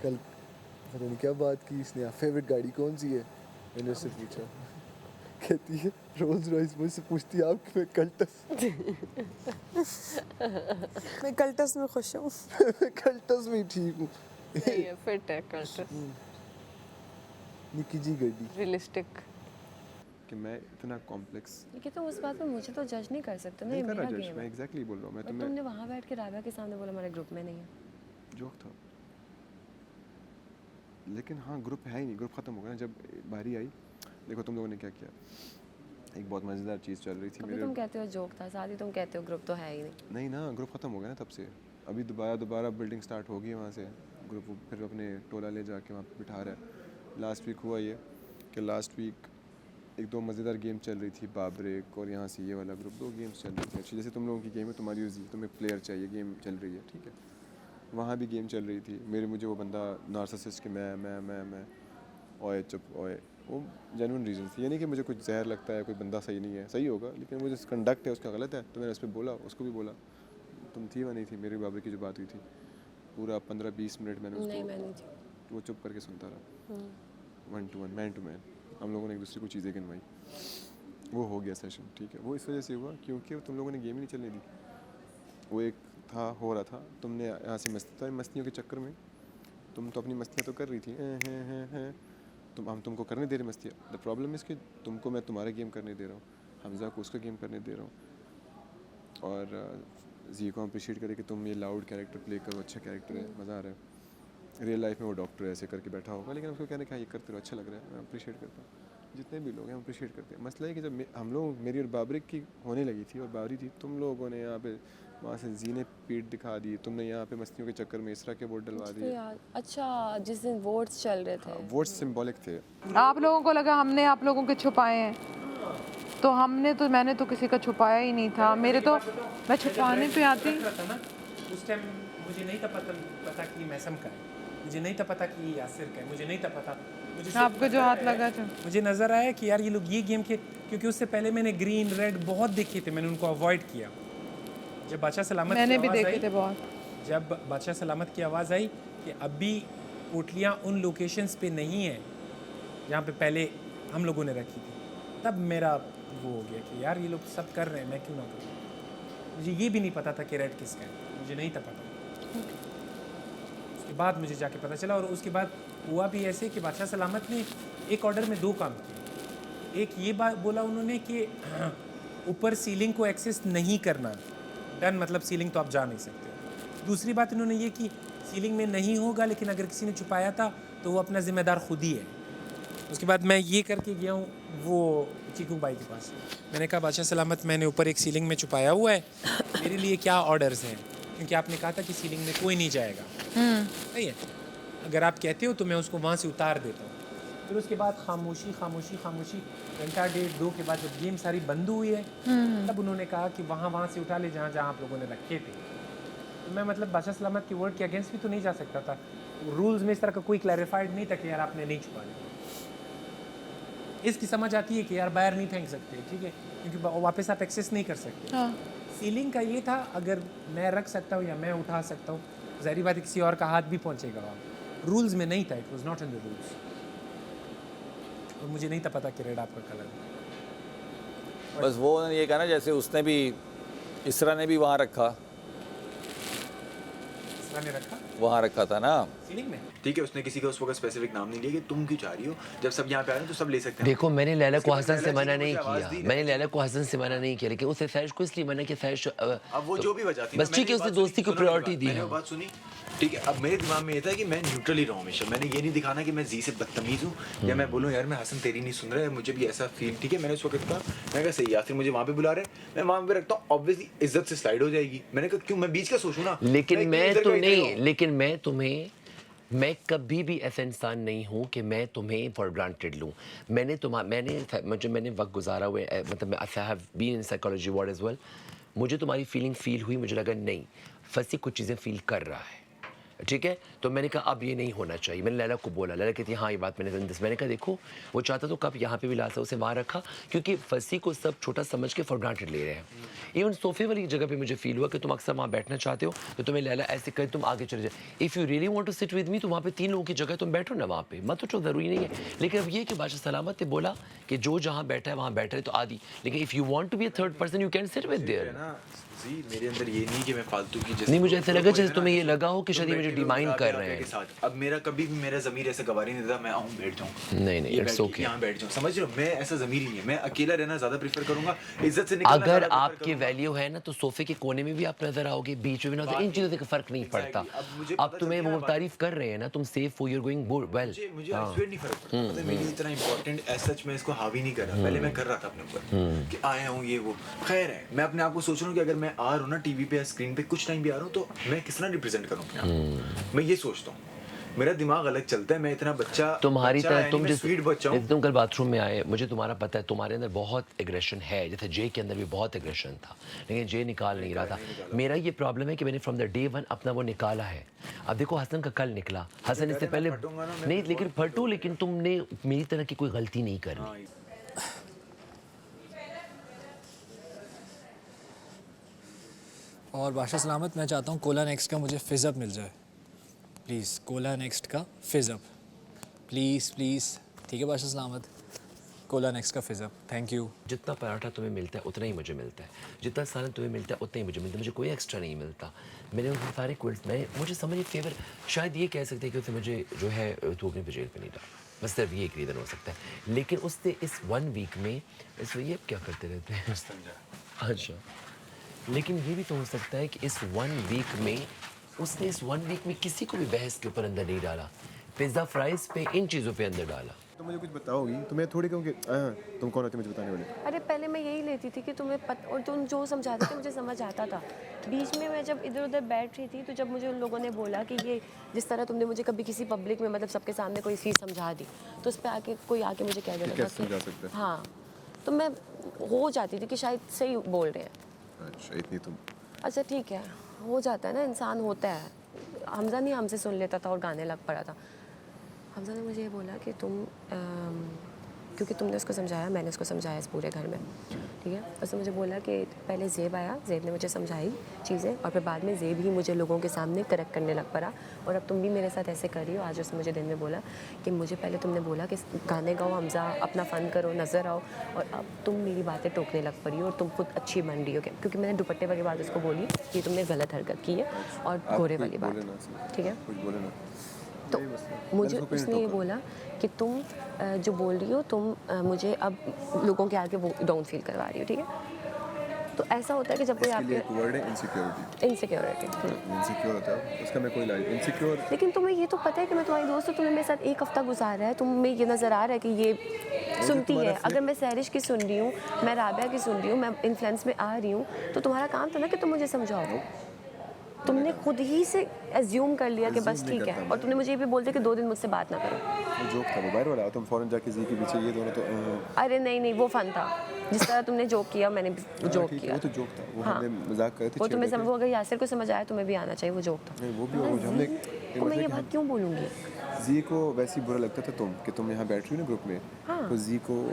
कल पता नहीं क्या बात की इसने, फेवरेट गाड़ी कौन सी है, मैंने उससे पूछा, कहती है रोल्स रॉयस। मुझसे पूछती है आपकी, मैं कल्टस। मैं कल्टस में खुश हूँ। कल्टस में ठीक हूँ। फिट है कल्चर, निकी जी गड्डी रियलिस्टिक। कि मैं इतना कॉम्प्लेक्स लेकिन तो उस बात पे मुझे तो जज नहीं कर सकते ना, ये नहीं कर मेरा रहा, गेम मैं है। एग्जैक्टली बोल रहा हूँ। मैं और तुमने वहाँ बैठ के राबिया के सामने बोला हमारे ग्रुप में नहीं है। जोक था, लेकिन हाँ ग्रुप है ही नहीं। ग्रुप ख़त्म हो गया ना जब बारी आई। देखो तुम लोगों ने क्या किया, एक बहुत मज़ेदार चीज़ चल रही थी कभी तुम कहते हो जोक था, साथ ही तुम कहते हो ग्रुप तो है ही नहीं ना, ग्रुप ख़त्म हो गया ना तब से। अभी दोबारा बिल्डिंग स्टार्ट होगी वहाँ से। ग्रुप फिर अपने टोला ले जाके वहाँ पे बिठा रहा है। लास्ट वीक हुआ ये कि लास्ट वीक एक दो मज़ेदार गेम चल रही थी, बाब्रेक और यहाँ से ये वाला ग्रुप, 2 गेम्स चल रही थी अच्छी। जैसे तुम लोगों की गेम है, तुम्हारी यूज़ी तुम्हें प्लेयर चाहिए, गेम चल रही है, ठीक है। वहाँ भी गेम चल रही थी। मुझे वो बंदा नार्सिसिस्ट कि मैं ओए चुप ओए, वो जेन्युइन रीज़न थी। ये नहीं कि मुझे कुछ जहर लगता है, कोई बंदा सही नहीं है, सही होगा, लेकिन मुझे कंडक्ट है उसका गलत है, तो मैंने उस पर बोला, उसको भी बोला। तुम थी वह नहीं थी, मेरी बाबरी की जो बात हुई थी, पूरा 15-20 मिनट मैंने नहीं उसको मैं नहीं थी। वो चुप करके सुनता रहा, 1 to 1 मैन टू मैन। हम लोगों ने एक दूसरे को चीज़ें गिनवाई, वो हो गया सेशन, ठीक है। वो इस वजह से हुआ क्योंकि तुम लोगों ने गेम ही नहीं चलने दी। वो एक था, हो रहा था, तुमने यहाँ से मस्तियों के चक्कर में तुम तो अपनी मस्तियाँ तो कर रही थी, हैं हम तुमको करने दे रहे मस्तियाँ। द प्रॉब्लम इज़ कि तुमको मैं तुम्हारा गेम करने दे रहा हूँ, हमजा को उसका गेम करने दे रहा हूँ, और जी को अप्रिशिएट करे कि तुम ये लाउड कैरेक्टर प्ले करो, अच्छा कैरेक्टर है, मज़ा आ रहा है। रियल लाइफ में वो डॉक्टर ऐसे करके बैठा होगा, लेकिन उसको कहने का ये करते रहो, अच्छा लग रहा है, मैं अप्रिशिएट करता हूँ। जितने भी लोग हैं हम अप्रिशिएट करते हैं। मसला है कि जब हम लोग, मेरी और बाबरिक की होने लगी थी और बाबरी थी, तुम लोगों ने यहाँ पे वहाँ से जी ने पीठ दिखा दी, तुमने यहाँ पे मस्तियों के चक्कर में इसरा के वोट डलवा दिए। अच्छा जिस दिन वोट्स चल रहे थे, वोट्स सिंबॉलिक थे। आप लोगों को लगा हमने आप लोगों के छुपाए हैं, तो मैंने तो किसी का छुपाया ही नहीं था। मेरे तो मैं छुपाने पे आती उस टाइम मुझे नहीं था पता कि मैसम का है, मुझे नहीं था पता कि यासिर का है, मुझे नहीं था पता। मुझे आपको जो हाथ लगा था, मुझे नज़र आया कि यार ये लोग ये गेम के, क्योंकि उससे पहले मैंने ग्रीन रेड बहुत देखे थे, मैंने उनको अवॉइड किया। जब बादशाह सलामत मैंने भी देखे थे बहुत। जब बादशाह सलामत की आवाज़ आई कि अभी पोटलियाँ उन लोकेशंस पे नहीं है जहाँ पे पहले हम लोगों ने रखी थी, तब मेरा वो हो गया कि यार ये लोग सब कर रहे हैं, मैं क्यों ना करूँ। मुझे ये भी नहीं पता था कि रेड किसका है, मुझे नहीं था पता। उसके बाद मुझे जाके पता चला, और उसके बाद हुआ भी ऐसे कि बादशाह सलामत ने एक ऑर्डर में 2 काम किए। एक ये बात बोला उन्होंने कि ऊपर सीलिंग को एक्सेस नहीं करना, डन, मतलब सीलिंग तो आप जा नहीं सकते। दूसरी बात इन्होंने ये कि सीलिंग में नहीं होगा, लेकिन अगर किसी ने छुपाया था तो वो अपना ज़िम्मेदार खुद ही है। उसके बाद मैं ये करके गया हूँ वो चीकू भाई के पास, मैंने कहा बादशाह सलामत मैंने ऊपर एक सीलिंग में छुपाया हुआ है, मेरे लिए क्या ऑर्डर्स हैं, क्योंकि आपने कहा था कि सीलिंग में कोई नहीं जाएगा, सही है, अगर आप कहते हो तो मैं उसको वहाँ से उतार देता हूँ। फिर उसके बाद खामोशी खामोशी खामोशी, घंटा 1.5-2 के बाद जब गेम सारी बंद हुई है, तब उन्होंने कहा कि वहाँ से उठा ले जहाँ जहाँ आप लोगों ने रखे थे। तो मैं मतलब बादशाह सलामत के वर्ड के अगेंस्ट भी तो नहीं जा सकता था, रूल्स में इस तरह का कोई क्लैरिफाइड नहीं था कि यार आपने नहीं छुपाया। इसकी समझ आती है कि यार बाहर नहीं फेंक सकते, ठीक है, क्योंकि वापस आप एक्सेस नहीं कर सकते। सीलिंग का ये था, अगर मैं रख सकता हूँ या मैं उठा सकता हूँ, ज़ाहिर बात है किसी और का हाथ भी पहुँचेगा वहाँ, रूल्स में नहीं था, it was not in the rules. और मुझे नहीं था पता कि रेड आपका कलर है। बस वो ये कहा ना, जैसे उसने भी, इसरा ने भी वहाँ रखा, ने रखा वहाँ रखा था ना सीलिंग में, ठीक है। उसने किसी का उस वक्त स्पेसिफिक नाम नहीं लिया कि तुम क्यों चाह रही हो, जब सब यहाँ पे आ रहे हैं तो सब ले सकते हैं। देखो मैंने लैला को हसन से मना नहीं किया, मैंने लैला को हसन से मना नहीं किया, लेकिन उसे फैश को इसलिए मना किया, फैश अब वो जो भी वजह थी, बस ठीक है, उसने दोस्ती को प्रायोरिटी दी है। बात सुनी, ठीक है। अब मेरे दिमाग में ये था कि मैं न्यूट्रल ही रहूँ हमेशा, मैंने ये नहीं दिखाना कि मैं जी से बदतमीज़ हूँ या मैं बोलूँ यार मैं हसन तेरी नहीं सुन रहा है, मुझे भी ऐसा फील, ठीक है। मैंने उस वक्त कहा, मैं कहा सही, या फिर मुझे वहाँ पे बुला रहे हैं, मैं वहाँ पे रखता हूँ, ऑब्वियसली इज्जत से स्लाइड हो जाएगी। मैंने कहा क्यों, मैं बीच का सोचूं ना, लेकिन मैं तुम्हें, मैं कभी भी ऐसा इंसान नहीं हूँ कि मैं तुम्हें फॉर ग्रांटेड लूँ। मैंने वक्त गुजारा हुआ है, मतलब I have been in psychology ward as well. मुझे तुम्हारी फीलिंग फील हुई, मुझे लगा नहीं, फंसी कुछ चीज़ें फील कर रहा है, ठीक है। तो मैंने कहा अब ये नहीं होना चाहिए। मैंने लैला को बोला, लैला कहती हाँ ये बात मैंने कहा देखो वो चाहता तो कब यहाँ पे भी ला था, उसे वहाँ रखा, क्योंकि फंसी को सब छोटा समझ के फॉर ग्रांटेड ले रहे हैं। इवन सोफे वाली जगह पे मुझे फील हुआ कि तुम अक्सर वहाँ बैठना चाहते हो, तो तुम्हें लैला ऐसे करे तुम आगे चले जाए। If you really want to sit with me, तो वहाँ पे 3 लोगों की जगह तुम बैठो ना वहाँ पे, मत उठो, ज़रूरी नहीं है। लेकिन अब ये कि बादशाह सलामत ने बोला कि जो जहाँ बैठा है वहाँ बैठा है, तो आदि, लेकिन if you want to be a third person you can sit with there. जी मेरे अंदर ये नहीं कि मैं फालतू की, नहीं मुझे ऐसा लगा जैसे तुम्हें ये लगा हो कि शायद मुझे डिमाइन कर रहे हैं। अब मेरा कभी भी मेरा ज़मीर ऐसा गवाही नहीं देता मैं आऊँ बैठ जाऊँ, नहीं इट्स ओके, यहाँ बैठ जाऊँ, समझ रहे हो। मैं ऐसा ज़मीर ही नहीं है, मैं अकेला रहना ज़्यादा प्रेफर करूँगा, इज्जत से निकलना। अगर आपकी वैल्यू है ना तो सोफे के कोने में भी आप नजर आओगे, बीच में भी नजर, इन चीज़ों से फर्क नहीं पड़ता। अब तुम्हें वो तारीफ कर रहे हैं ना, तुम सेफ हो, यू आर गोइंग वेल। मुझे नहीं फर्क पड़ता, मतलब मेरे लिए इतना इंपॉर्टेंट एज सच मैं इसको हावी नहीं कर रहा। पहले मैं कर रहा था अपने ऊपर कि आया हूँ ये वो, खैर है। मैं अपने आप को सोच रहा हूँ कि अगर मैं आ रहा हूँ ना टीवी पे स्क्रीन पे कुछ टाइम भी आ रहा हूँ, तो मैं किस तरह रिप्रेजेंट करूँ अपने आप, मैं ये सोचता हूँ। मेरा दिमाग अलग चलता है, मैं इतना बच्चा तुम्हारी तरह, तुम जिस स्वीट बच्चा हूँ। तुम कल बाथरूम में आए, मुझे तुम्हारा पता है तुम्हारे अंदर बहुत एग्रेशन है, जैसे जे के अंदर भी बहुत एग्रेशन था, लेकिन जे निकाल नहीं रहा था। मेरा ये प्रॉब्लम है कि मैंने फ्रॉम द डे 1 अपना वो निकाला है। अब देखो हसन का कल निकला, हसन इससे पहले नहीं, लेकिन फटू, लेकिन तुमने मेरी तरह की कोई गलती नहीं करनी। और बादशाह सलामत, मैं चाहता हूँ कोला नेक्स्ट का मुझे फिज़अप मिल जाए, प्लीज़ कोला नेक्स्ट का फिज़ अप, प्लीज़ प्लीज़। ठीक है बादशाह सलामत, कोला नेक्स्ट का फिज़ अप, थैंक यू। जितना पराठा तुम्हें मिलता है उतना ही मुझे मिलता है, जितना सालन तुम्हें मिलता है उतना ही मुझे मिलता है, मुझे कोई एक्स्ट्रा नहीं मिलता। मैंने उन सारे क्विल्स में मुझे समझ फेवर, शायद ये कह सकते हैं कि उसने मुझे जो है थूकने पे जेल पे नहीं डाला, बस सिर्फ ये एक रीज़न हो सकता है। लेकिन उसने इस 1 वीक में ये क्या करते रहते हैं अच्छा, लेकिन ये भी तो हो सकता है कि इस 1 वीक में उसने इस 1 वीक में किसी को भी बहस के ऊपर अंदर नहीं डाला, पिज़्ज़ा फ्राइज़ पे इन चीज़ों पे अंदर डाला। तो मुझे कुछ बताओगी तो मैं थोड़ी कहूँगी तुम कौन होते मुझे बताने वाले। अरे पहले मैं यही लेती थी कि तुम्हें और तुम जो समझाते थे मुझे समझ आता था। बीच में मैं जब इधर उधर बैठ रही थी तो जब मुझे उन लोगों ने बोला कि ये जिस तरह तुमने मुझे कभी किसी पब्लिक में मतलब सबके सामने कोई चीज़ समझा दी तो उस पर आके कोई आके मुझे कह देता था समझा सकते हैं। हाँ, तो मैं हो जाती थी कि शायद सही बोल रहे हैं। अच्छा इतनी तुम, अच्छा ठीक है, हो जाता है ना, इंसान होता है। हमजा नहीं हमसे सुन लेता था और गाने लग पड़ा था। हमजा ने मुझे ये बोला कि तुम क्योंकि तुमने उसको समझाया, मैंने उसको समझाया इस पूरे घर में, ठीक है। उसने मुझे बोला कि पहले ज़ेब आया, ज़ेब ने मुझे समझाई चीज़ें और फिर बाद में ज़ेब ही मुझे लोगों के सामने करेक्ट करने लग पड़ा और अब तुम भी मेरे साथ ऐसे कर रही हो। आज उसने मुझे दिन में बोला कि मुझे पहले तुमने बोला कि गाने गाओ हमजा, अपना फ़न करो, नज़र आओ, और अब तुम मेरी बातें टोकने लग पड़ी हो और तुम खुद अच्छी बन रही हो, क्योंकि मैंने दुपट्टे वाली बात उसको बोली कि तुमने गलत हरकत की है और गोरे वाली बात, ठीक है। कुछ बोले ना। तो मुझे उसने ये बोला कि तुम जो बोल रही हो तुम मुझे अब लोगों के आगे वो डाउन फील करवा रही हो, ठीक है। तो ऐसा होता है कि जब कोई इसके लिए आपके एक वर्ड है इनसिक्योरिटी। इनसिक्योरिटी, इनसिक्योर होता है उसका मैं कोई इलाज इनसिक्योर। लेकिन तुम्हें ये तो पता है कि मैं तुम्हारी दोस्त हूँ, तुमने मेरे साथ 1 हफ्ता गुजारा है, तुम्हें ये नज़र आ रहा है कि ये सुनती है। अगर मैं सैरिश की सुन रही हूँ, मैं राबिया की सुन रही हूँ, मैं इन्फ्लुएंस में आ रही हूँ, तो तुम्हारा काम था ना कि तुम मुझे समझाओ। तुमने खुद ही से एज्यूम कर लिया कि बस ठीक है, और तुमने मुझे ये भी बोल दिया कि 2 दिन मुझसे बात ना करो। वो जोक था, वो बाहर वाला, तुम फौरन जाके जी के पीछे ये दोनों तो अरे नहीं नहीं, वो फन था। जिस तरह तुमने जोक किया मैंने भी जोक किया। वो तो जोक था, वो हाँ। हमने मजाक करे थे। वो तुम्हें समझ, वो अगर यासिर को समझ आया तुम्हें भी आना चाहिए, वो जोक था। नहीं वो भी हो, हमने तो मैं ये बात क्यों बोलूँगी? जी को वैसे ही बुरा लगता था तुम कि तुम यहाँ बैठ रही हो ना ग्रुप में, तो जी को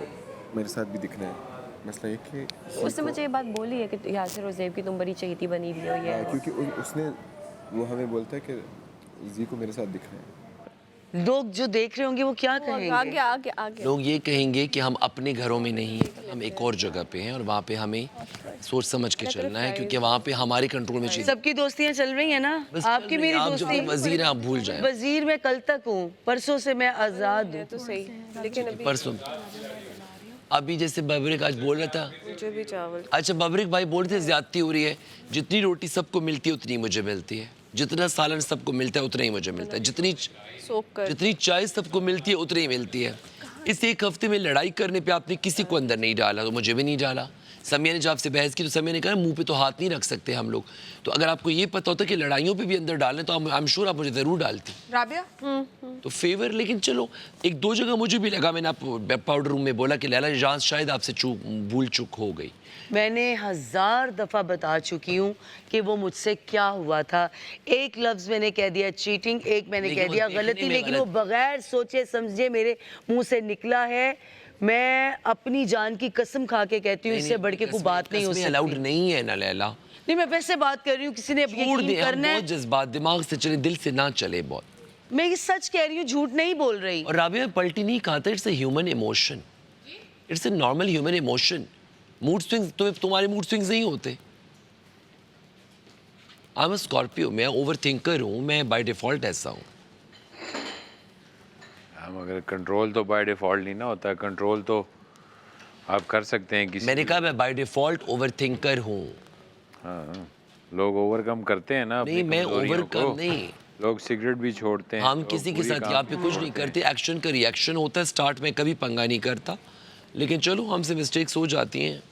मेरे साथ भी दिखना है। मसला ये कि उसने मुझे ये बात बोली है कि यासिर और ज़ेब की तुम बड़ी चहेती बनी हुई हो, ये क्योंकि उसने वो हमें बोलता है कि जी को मेरे साथ दिखना है। लोग जो देख रहे होंगे वो क्या कहेंगे? आगे आगे आगे लोग ये कहेंगे कि हम अपने घरों में नहीं हैं, हम एक और जगह पे हैं और वहाँ पे हमें सोच समझ के चलना है, क्योंकि वहाँ पे हमारे कंट्रोल में चीज़। सबकी दोस्तियां चल रही है ना, बस आपकी चल रही मेरी है, आप दोस्ती। जब वजीर हैं आप भूल जाएं। वजीर मैं कल तक हूँ, परसों से मैं आज़ाद हूँ। तो सही, लेकिन अभी परसों अभी जैसे बबरिक आज बोल रहा था, मुझे भी चावल। अच्छा बबरिक भाई बोल रहे थे ज्यादती हो रही है, जितनी रोटी सबको मिलती है उतनी मुझे मिलती है, जितना सालन सबको मिलता है उतना ही मुझे मिलता है, जितनी चाय सबको मिलती है उतनी ही मिलती है। इस 1 हफ्ते में लड़ाई करने पे आपने किसी को अंदर नहीं डाला, तो मुझे भी नहीं डाला। समिया ने जब आपसे बहस की तो समिया ने कहा मुंह पे तो हाथ नहीं रख सकते हम लोग, तो अगर आपको ये पता होता कि लड़ाइयों पे भी अंदर डालें तो आई एम श्योर आप मुझे ज़रूर डालती। राबिया तो फेवर, लेकिन चलो 1-2 जगह मुझे भी लगा, मैंने आपको पाउडर रूम में बोला कि लैला जान शायद आपसे भूल चूक हो गई। मैंने 1000 दफ़ा बता चुकी हूँ कि वो मुझसे क्या हुआ था। एक लफ्ज़ मैंने कह दिया चीटिंग, एक मैंने कह दिया गलती, लेकिन वो बगैर सोचे समझे मेरे मुंह से निकला है। मैं अपनी जान की कसम खा के कहती हूँ, इससे बढ़ के कोई बात नहीं हो सकती। अलाउड नहीं है ना लैला। नहीं, मैं वैसे बात कर रही हूँ, किसी ने अब यकीन करना है। बहुत जज्बात दिमाग से चले, दिल से ना चले बहुत। मैं ये सच कह रही हूँ, झूठ नहीं बोल रही। और राबिया पलटी नहीं खाता, it's a human emotion, it's a normal human emotion. Mood swings, तुम्हारे मूड स्विंग्स नहीं होते। आई एम अ स्कॉर्पियो, मैं ओवर थिंकर हूँ, मैं बाय डिफॉल्ट ऐसा हूँ। हम अगर कंट्रोल तो बाय डिफॉल्ट नहीं ना होता, कंट्रोल तो आप कर सकते हैं किसी। मैंने कहा मैं बाय डिफॉल्ट ओवर थिंकर हूँ। हाँ, लोग ओवरकम करते हैं ना अपनी नहीं, मैं कमजोरियों ओवरकम को। नहीं। लोग सिगरेट भी छोड़ते हैं। हम लोग किसी के पूरी साथ काम यहाँ पे कुछ नहीं छोड़ते हैं। करते, एक्शन का रिएक्शन होता है। स्टार्ट में कभी पंगा नहीं करता, लेकिन चलो हमसे मिस्टेक्स हो जाती हैं।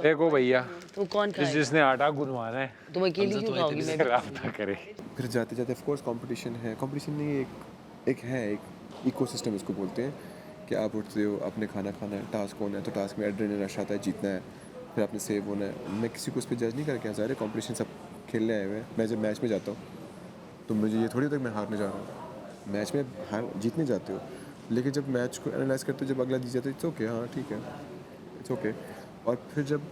देखो भैया, तो कौन खाएगा? जिसने आटा गुनवाना है तुम अकेली क्यों खाओगी? मैं राब्ता करे। फिर जाते जाते ऑफ कोर्स कंपटीशन है, कंपटीशन नहीं, एक इकोसिस्टम इसको बोलते हैं कि आप उठते हो, आपने खाना खाना है, टास्क होना है, तो टास्क में एड्रेनलिन रश आता है, जीतना है, फिर आपने सेव होना है। मैं किसी को उस पर जज नहीं करके सारे कंपटीशन सब खेलने आए हुए हैं। मैं जब मैच में जाता हूँ तो मुझे ये थोड़ी तक मैं हारने जा रहा हूँ। मैच में हार जीतने जाते हो, लेकिन जब मैच को एनालाइज करते हो, जब अगला जीत जाता है, इट्स ओके, हाँ ठीक है, इट्स ओके। और फिर जब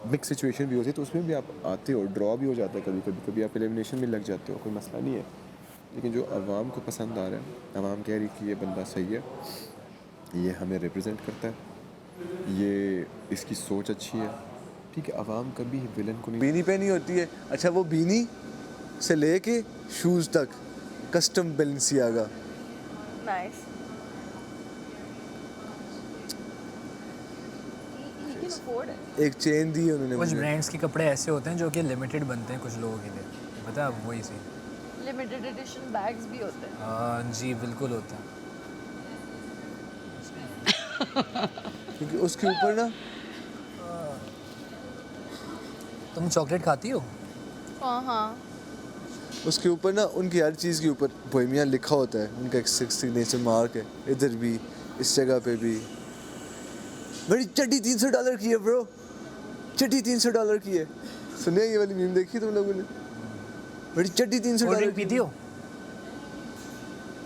मिक्स सिचुएशन भी होती है तो उसमें भी आप आते हो, ड्रॉ भी हो जाता है कभी आप एलिमिनेशन में लग जाते हो, कोई मसला नहीं है। लेकिन जो आवाम को पसंद आ रहा है, आवाम कह रही कि ये बंदा सही है, ये हमें रिप्रेजेंट करता है, ये इसकी सोच अच्छी है, ठीक है। आवाम कभी विलन को नहीं बीनी पहनी होती है। अच्छा, वो बीनी से लेके शूज़ तक कस्टम बैलेंसियागा। नाइस। एक चेन दी है उन्होंने कुछ मुझे। ब्रांड्स के कपड़े ऐसे होते हैं जो कि लिमिटेड बनते हैं कुछ लोगों के लिए, पता है वही सी। लिमिटेड एडिशन बैग्स भी होते हैं। हाँ जी बिल्कुल होता है। क्योंकि उसके ऊपर ना, तुम चॉकलेट खाती हो? हाँ। उसके ऊपर ना उनकी हर चीज़ के ऊपर बोहेमिया लिखा होता है, उनका एक सिग्नेचर मार्क है। इधर भी, इस जगह पे भी। बड़ी चड्डी $300 की है ब्रो, चड्डी $300 की है। सुनिए ये वाली मीम देखी तुम लोगों ने? बड़ी चड्डी $300 कोल्ड ड्रिंक पीती हो?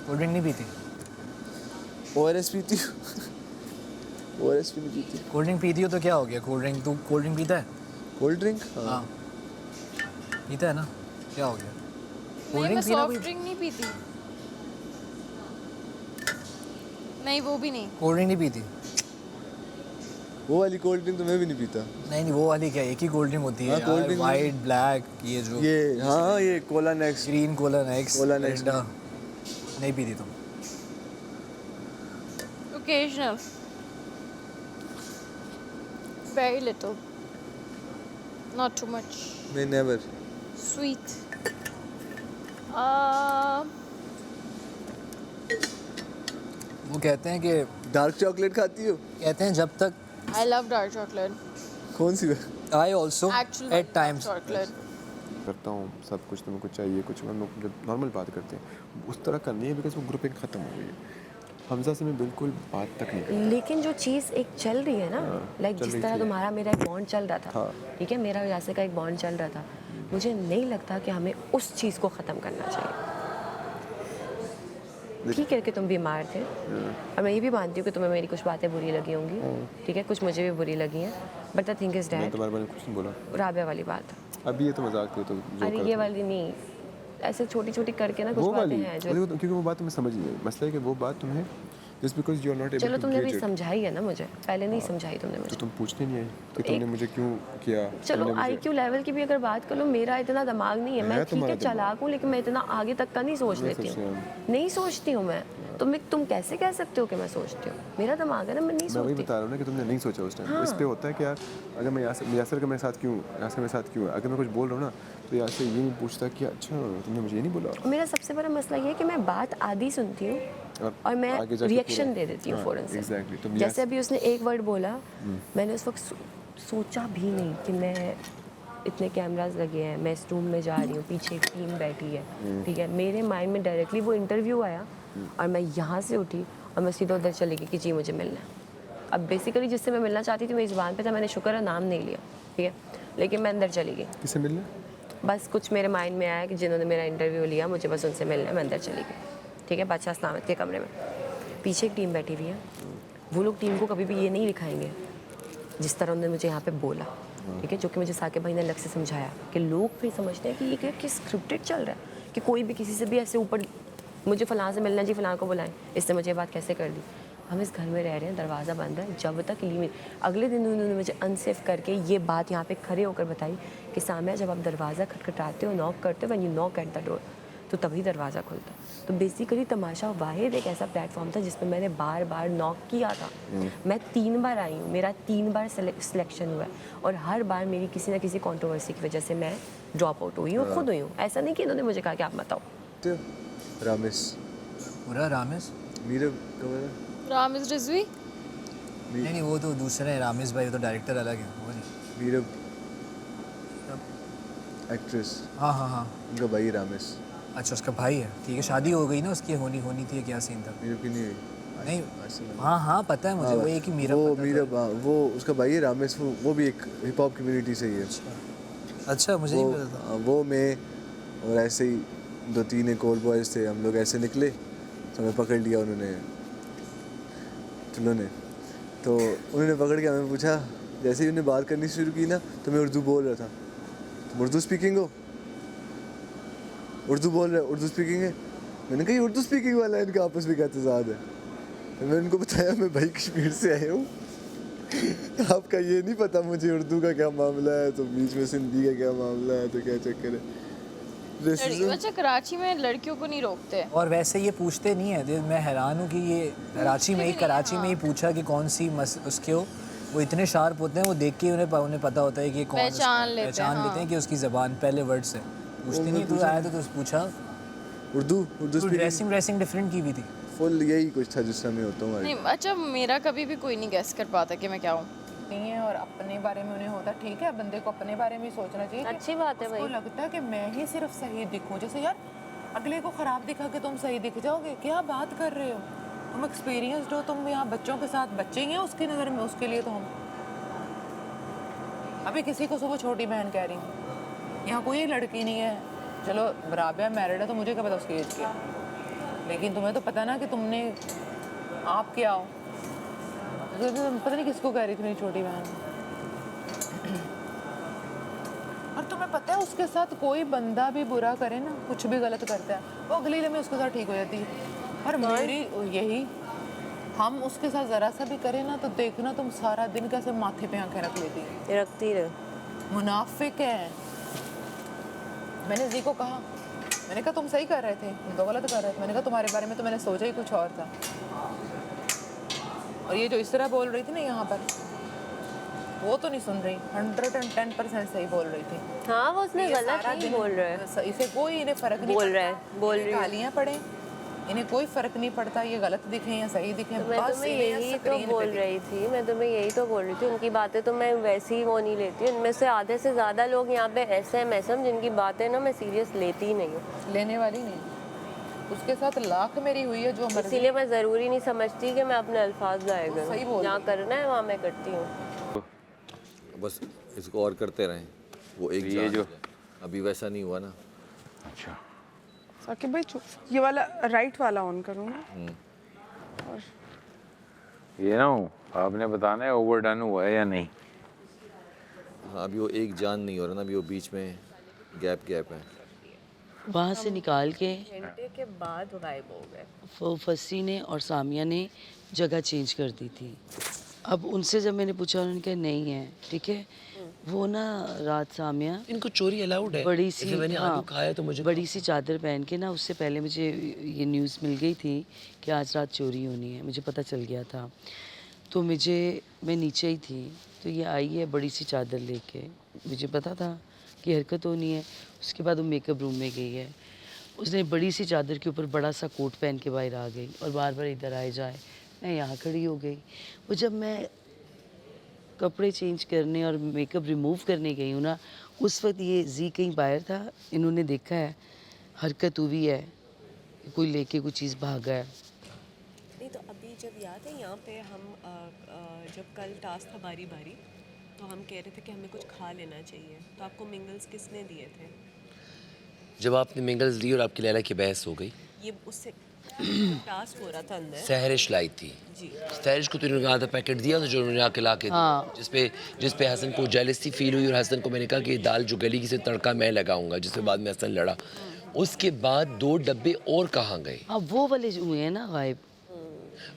कोल्ड ड्रिंक नहीं पीती? ORS पीती हो? ORS भी नहीं पीती। कोल्ड ड्रिंक पीती हो तो क्या हो गया? कोल्ड ड्रिंक, तू कोल्ड ड्रिंक पीता है? Cold drink? हाँ पीता है ना, क्या हो गया? कोल्ड नहीं, मैं ड्रिंक पीना सॉफ्ट ड्रिंक नहीं पीती। नहीं, वो भी नहीं। कोल्ड ड्रिंक नहीं पीती? वो वाली कोल्ड ड्रिंक तो मैं भी नहीं पीता। नहीं वो वाली क्या, एक ही कोल्ड ड्रिंक होती है कोल्ड ड्रिंक वाइट ब्लैक, ये जो ये हाँ ये Cola next, green Cola next, Cola next नहीं पीती तुम? Occasional. Very little. Not too much. मैं नेवर। Sweet. वो कहते हैं कि डार्क चॉकलेट खाती हो? कहते हैं जब तक I love dark chocolate. कौन सी? I also Actual at times chocolate. करता हूँ सब कुछ, तुम्हें कुछ चाहिए कुछ, हम लोग जब नॉर्मल बात करते हैं उस तरह का नहीं है, बिकॉज वो ग्रुपिंग ख़त्म हो गई है। हमजा से मैं बिल्कुल बात तक नहीं करता। लेकिन जो चीज़ एक चल रही है ना, लाइक चल जिस रही तरह थी। तुम्हारा मेरा एक बॉन्ड चल रहा था, हाँ। ठीक है, मेरा यासे का एक बॉन्ड चल रहा था, मुझे नहीं लगता कि हमें उस चीज़ को ख़त्म करना चाहिए। ठीक है कि तुम बीमार थे, और मैं ये भी मानती हूँ कि तुम्हें मेरी कुछ बातें बुरी लगी होंगी, ठीक है, कुछ मुझे भी बुरी लगी हैं, बट द थिंग इज़ मैं डैट, तुम्हारे बारे में कुछ नहीं बोला। राबिया वाली बात, अभी ये तो मजाक थी, तो जो अरे ये वाली नहीं, ऐसे छोटी छोटी करके ना कुछ वो बातें वाली हैं जो, क्योंकि वो बात तुम्हें समझ नहीं आई। मसला है कि वो बात तुम्हें just because you are not able चलो टू तुमने भी गेज इट, समझाई है ना मुझे, पहले नहीं समझाई तुमने तो मुझे। तुम पूछने नहीं आई कि तुमने मुझे क्यों किया। चलो तुमने मुझे- IQ लेवल की भी अगर बात कर लो, मेरा इतना दिमाग नहीं है, है मैं ठीक है तुम्हारा दिमाग। चालाक हूँ, लेकिन मैं इतना आगे तक का नहीं सोच लेती सोचती हूँ, हूँ। नहीं सोचती हूँ मैं। तुम कैसे कह सकते हो कि मैं सोचती हूँ? मेरा दिमाग है ना, मैं नहीं मैं वही सोचती। बता रहा हूँ ना कि तुमने नहीं सोचा उस टाइम। हाँ। इस पे होता है कि यार अगर मैं यासर का मेरे साथ क्यों, यासर मेरे साथ क्यों है, अगर मैं कुछ बोल रहा हूँ ना तो यासर ये नहीं पूछता कि अच्छा तुमने मुझे ये नहीं बोला। मेरा सबसे बड़ा मसला ये है कि मैं बात आधी सुनती हूँ और मैं आगे जाके रिएक्शन पूरा- दे देती हूँ हाँ, फ़ौरन से। exactly, तुम जैसे yes- अभी उसने एक वर्ड बोला, मैंने उस वक्त सोचा भी नहीं कि मैं, इतने कैमरास लगे हैं, मैं इस रूम में जा रही हूँ, पीछे एक टीम बैठी है, ठीक है, मेरे माइंड में डायरेक्टली वो इंटरव्यू आया और मैं यहाँ से उठी और मैं सीधा उधर चली गई कि जी मुझे मिलना है। अब बेसिकली जिससे मैं मिलना चाहती थी मेरी ज़ुबान पे था, मैंने शुक्र है नाम नहीं लिया, ठीक है, लेकिन मैं अंदर चली गई। किससे मिलना? बस कुछ मेरे माइंड में आया कि जिन्होंने मेरा इंटरव्यू लिया मुझे बस उनसे मिलना है, मैं अंदर चली गई, ठीक है, बादशाह सलामत के कमरे में। पीछे एक टीम बैठी हुई है, वो लोग टीम को कभी भी ये नहीं दिखाएंगे जिस तरह उन्होंने मुझे यहाँ पे बोला, ठीक है, जो कि मुझे साकिब भाई ने अलग से समझाया कि लोग फिर समझते हैं कि ये कि स्क्रिप्टेड चल रहा है, कि कोई भी किसी से भी ऐसे ऊपर मुझे फ़लाँ से मिलना जी, फ़लाँ को बुलाएं, इसने मुझे ये बात कैसे कर दी। हम इस घर में रह रहे हैं, दरवाज़ा बंद है, जब तक लीमिट, अगले दिन उन्होंने मुझे अनसेफ करके ये बात यहाँ पे खड़े होकर बताई कि सामया जब आप दरवाज़ा खटखटाते हो, नॉक करते हो, when you knock at the door, तो तभी दरवाज़ा खुलता। तो बेसिकली तमाशा वाहिद एक ऐसा प्लेटफॉर्म था जिसमें मैंने बार बार नॉक किया था। मैं 3 बार आई हूँ, मेरा 3 बार सिलेक्शन हुआ है, और हर बार मेरी किसी ना किसी कंट्रोवर्सी की वजह से मैं ड्रॉप आउट हुई हूँ, खुद हुई हूँ। ऐसा नहीं कि इन्होंने मुझे कहा कि आप मत आओ। रामिस, पूरा रामिस? मीरा कमरा, Ramiz Rizvi. नहीं वो तो दूसरा है, रामिस भाई, वो तो डायरेक्टर अलग है, वो नहीं। मीरा एक्ट्रेस, हाँ उनका भाई रामिस। अच्छा उसका भाई है, ठीक है, शादी हो गई ना उसकी, होनी थी, क्या सीन था? मीरा की नहीं हुई। नहीं हाँ पता है मुझे, वो एक ही मीरा वो पता मीरा था। वो उसका भाई है रामिस, वो भी एक हिप हॉप कम्युनिटी से ही है। अच्छा मुझे नहीं पता था। वो मैं और ऐसे ही 2-3 एक और बॉयज़ थे, हम लोग ऐसे निकले तो हमें पकड़ लिया उन्होंने, तो उन्होंने पकड़ के हमें पूछा जैसे ही उन्हें बात करनी शुरू की ना तो मैं उर्दू बोल रहा था। तुम उर्दू स्पीकिंग हो? उर्दू बोल रहे हो? उर्दू स्पीकिंग है? मैंने कहा ये उर्दू स्पीकिंग वाला है, इनका आपस में क्या तजाद है। तो मैंने उनको बताया मैं भाई कश्मीर से आया हूँ, आपका ये नहीं पता मुझे उर्दू का क्या मामला है, तो बीच में सिंधी का क्या मामला है, तो क्या चक्कर है। अच्छा कराची में लड़कियों को नहीं रोकते और वैसे ये पूछते नहीं है। मैं हैरान हूँ कि ये कराची में ही पूछा कि कौन सी उसके हो। वो इतने शार्प होते हैं, वो देख के उन्हें पता होता है कि कौन पहचान लेते हैं कि उसकी ज़बान पहले वर्ड से पूछते नहीं। तू आया तो पूछा उर्दू ड्रेसिंग डिफरेंट की भी थी। फुल यही कुछ था जिस समय होता हूँ। नहीं अच्छा मेरा कभी भी कोई नहीं गैस कर पाता कि मैं क्या हूँ नहीं है। और अपने बारे में उन्हें होता ठीक है, बंदे को अपने बारे में ही सोचना चाहिए। अच्छी बात है भाई। उसको लगता है कि मैं ही सिर्फ सही दिखूं। जैसे यार अगले को खराब दिखा के तुम सही दिख जाओगे, क्या बात कर रहे हो? तुम एक्सपीरियंस्ड हो, तुम यहाँ बच्चों के साथ बच्चे ही हैं उसकी नज़र में, उसके लिए तो हम अभी किसी को सुबह छोटी बहन कह रही हूँ। यहाँ कोई लड़की नहीं है, चलो राबिया मैरिड है तो मुझे क्या पता उसकी एज की, लेकिन तुम्हें तो पता ना कि तुमने आप क्या हो। पता नहीं किसको कह रही थी मेरी छोटी बहन। और तुम्हें पता है उसके साथ कोई बंदा भी बुरा करे ना, कुछ भी गलत करता है, वो अगली लम्हे उसके साथ ठीक हो जाती है। और मेरी यही, हम उसके साथ ज़रा सा भी करें ना तो देखना तुम सारा दिन कैसे माथे पे आंखें रख लेती है। रखती रहे। मुनाफिक है। मैंने जी को कहा, मैंने कहा तुम सही कर रहे थे, तुम तो गलत कर रहे थे। मैंने कहा तुम्हारे बारे में तो मैंने सोचा ही कुछ और था। और ये जो इस तरह बोल रही थी ना यहाँ पर, वो तो नहीं सुन रही, 110% सही बोल रही थी। हाँ वो उसने गलत नहीं बोल रहा है। इसे कोई इन्हें फर्क नहीं बोल रहा है, बोल रही है। गालियाँ पड़े, इन्हें कोई फर्क नहीं पड़ता ये गलत दिखे या सही दिखे। तो मैं तुम्हें यही तो बोल रही थी, मैं तुम्हें यही तो बोल रही थी। उनकी बातें तो मैं वैसे ही वो नहीं लेती। उनमें से आधे से ज़्यादा लोग यहाँ पे ऐसे हैं मैसम जिनकी बातें ना मैं सीरियस लेती ही नहीं हूँ। लेने वाली नहीं। उसके साथ लाख मेरी हुई है जो मर्जी। इसीलिए मैं ज़रूरी नहीं समझती कि मैं अपने अल्फाज लाया करूँ। सही बोल जहाँ करना है वहाँ मैं करती हूँ। बस इसको और करते रहें। वो एक ये जो अभी वैसा नहीं हुआ ना। अच्छा साकिब भाई ये वाला राइट वाला ऑन करूँ ना। और ये ना आपने बताना है ओवरडन हुआ है या नहीं। हाँ अभी वो एक जान नहीं हो रहा ना, अभी वो बीच में गैप है। वहाँ से निकाल के घंटे के बाद गायब हो गए। वो फसी ने और सामिया ने जगह चेंज कर दी थी। अब उनसे जब मैंने पूछा उन्होंने कहा नहीं है। ठीक है, वो ना रात सामिया इनको चोरी अलाउड है। बड़ी सी, मैंने आलू खाया तो मुझे बड़ी सी चादर पहन के ना, उससे पहले मुझे ये न्यूज़ मिल गई थी कि आज रात चोरी होनी है, मुझे पता चल गया था। तो मैं नीचे ही थी तो ये आई है बड़ी सी चादर लेके, मुझे पता था कि हरकत होनी है। उसके बाद वो मेकअप रूम में गई है, उसने बड़ी सी चादर के ऊपर बड़ा सा कोट पहन के बाहर आ गई और बार बार इधर आए जाए। मैं यहाँ खड़ी हो गई। वो जब मैं कपड़े चेंज करने और मेकअप रिमूव करने गई हूँ ना, उस वक्त ये जी कहीं बाहर था, इन्होंने देखा है हरकत हुई है, कोई लेके कोई चीज़ भागा है। नहीं तो अभी जब याद है यहाँ पे हम जब कल टास्क था बारी बारी, तो हम कह रहे थे कि हमें कुछ खा लेना चाहिए, तो आपको मिंगल्स किसने दिए थे? जब आपने मिंगल्स दी और आपकी लैला की बहस हो गई, ये उससे टास्क हो रहा था अंदर। सहरिश लाई थी जी। सहरिश को तो इन्होंने आधा पैकेट दिया था जो उन्होंने आके ला के हाँ। जिस पे हसन को जेलसी फील हुई और हसन को मैंने कहा कि ये दाल जो गली की से तड़का मैं लगाऊंगा, जिसके बाद में हसन लड़ा। उसके बाद 2 डब्बे और कहाँ गए? अब वो वाले हुए हैं ना गायब।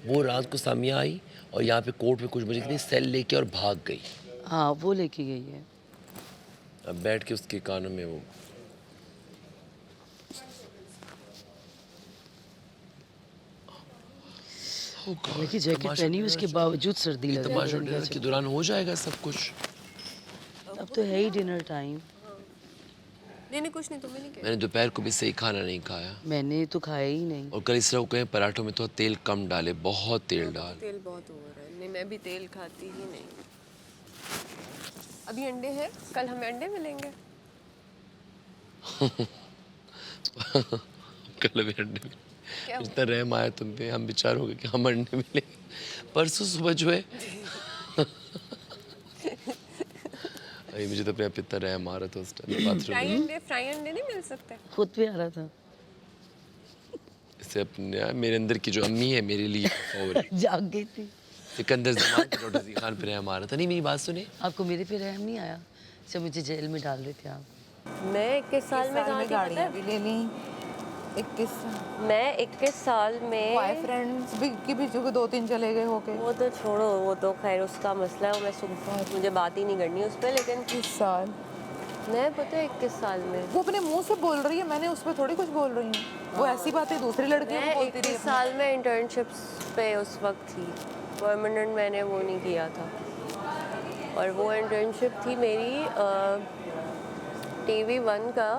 वो रात को सामिया आई और यहाँ पे कोर्ट में कुछ बजे कितनी सेल लेके और भाग गई। हाँ वो लेके गई है। अब बैठ के उसके कानों में वो हालांकि जैकेट पहनी उसके बावजूद सर्दी लग रही है। डिनर के दौरान हो जाएगा सब कुछ। अब तो है ही डिनर टाइम। नहीं कुछ नहीं, तुम्हें नहीं कहा। मैंने दोपहर को भी सही खाना नहीं खाया। मैंने तो खाया ही नहीं। और कल इस तरह कहें पराठों में तो तेल कम डाले, बहुत तेल डाल। तेल बहुत हो रहा है। नहीं मैं भी तेल खाती ही नहीं। अभी अंडे हैं, कल हमें अंडे मिलेंगे। कल भी अंडे मिले। इतना रहम आया तुम पे, हम बेचारों के कि हम अंडे मिले। परसों सुबह जो है अरे मुझे तो अपने आप इतना रहम आ रहा था उस टाइम बाथरूम में। फ्राई अंडे नहीं मिल सकते? खुद भी आ रहा था। इससे अपने मेरे अंदर की जो अम्मी है मेरे लिए जाग गई थी। सिकंदर जमान पे डॉक्टर अजीज खान पे रहम आ रहा था। नहीं मेरी बात सुने, आपको मेरे पे रहम नहीं आया जब मुझे जेल में डाल रहे थे आप? मैं 21 साल में कहाँ थी पता गाड़ियाँ है? भी ले ली 21 मैं 21 साल में बॉयफ्रेंड्स भी की भी जो 2-3 चले गए होके। वो तो छोड़ो, वो तो खैर उसका मसला है, मुझे बात ही नहीं करनी उस पर। लेकिन 21 साल मैं पता है 21 साल में वो अपने मुंह से बोल रही है, मैंने उस पर थोड़ी कुछ बोल रही हूँ। वो ऐसी बातें दूसरी लड़कियों मैं को बोलती रही 21 साल में इंटर्नशिप्स पे उस वक्त थी, परमानेंट मैंने वो नहीं किया था। और वो इंटर्नशिप थी मेरी TV1 का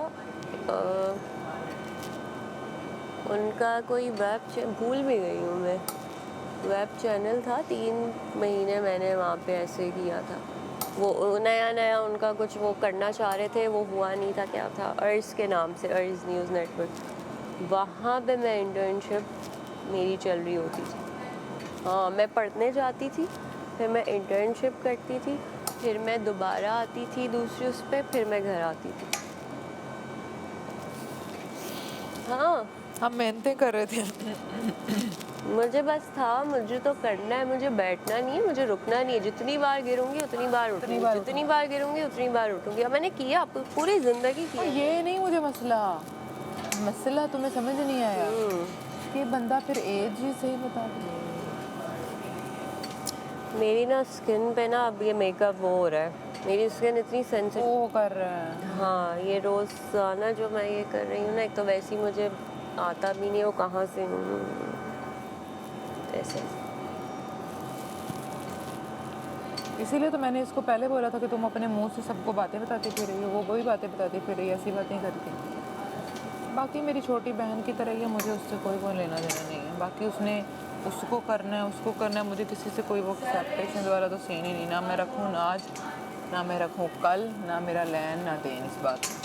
उनका कोई भूल भी गई हूँ मैं, वेब चैनल था। 3 महीने मैंने वहाँ पे ऐसे किया था। वो नया उनका कुछ वो करना चाह रहे थे, वो हुआ नहीं था। क्या था, अर्ज के नाम से, अर्ज न्यूज़ नेटवर्क। वहाँ पे मैं इंटर्नशिप मेरी चल रही होती थी। हाँ, मैं पढ़ने जाती थी, फिर मैं इंटर्नशिप करती थी, फिर मैं दोबारा आती थी दूसरी उस पर, फिर मैं घर आती थी। हाँ, हम मेहनतें कर रहे थे। मुझे बस था, मुझे तो करना है, मुझे बैठना नहीं है, मुझे रुकना नहीं है। जितनी बार गिरूंगी उतनी बार उठूंगी, जितनी बार गिरूंगी उतनी बार उठूंगी। अब मैंने किया पूरी जिंदगी और की। ये नहीं मुझे मसला तुम्हें समझ नहीं आया कि बंदा फिर एज ही सही बता दे। मेरी ना स्किन पे ना अब ये मेकअप वो हो रहा है, मेरी स्किन इतनी सेंसिटिव वो कर रहा है। हाँ, ये रोज़ाना जो मैं ये कर रही हूँ ना, एक तो वैसे ही मुझे आता भी नहीं, वो कहाँ से ऐसे। इसीलिए तो मैंने इसको पहले बोला था कि तुम अपने मुंह से सबको बातें बताती फिर रही हो, वो वही बातें बताती फिर रही है, ऐसी बातें करती। बाकी मेरी छोटी बहन की तरह ही है, मुझे उससे कोई वो लेना देना नहीं है। बाकी उसको करना है, मुझे किसी से कोई वो एक्सेप्टेशन वाला तो सीन ही नहीं। ना मैं रखूँ ना आज, ना मैं रखूँ कल, ना मेरा लैन ना देन इस बात में।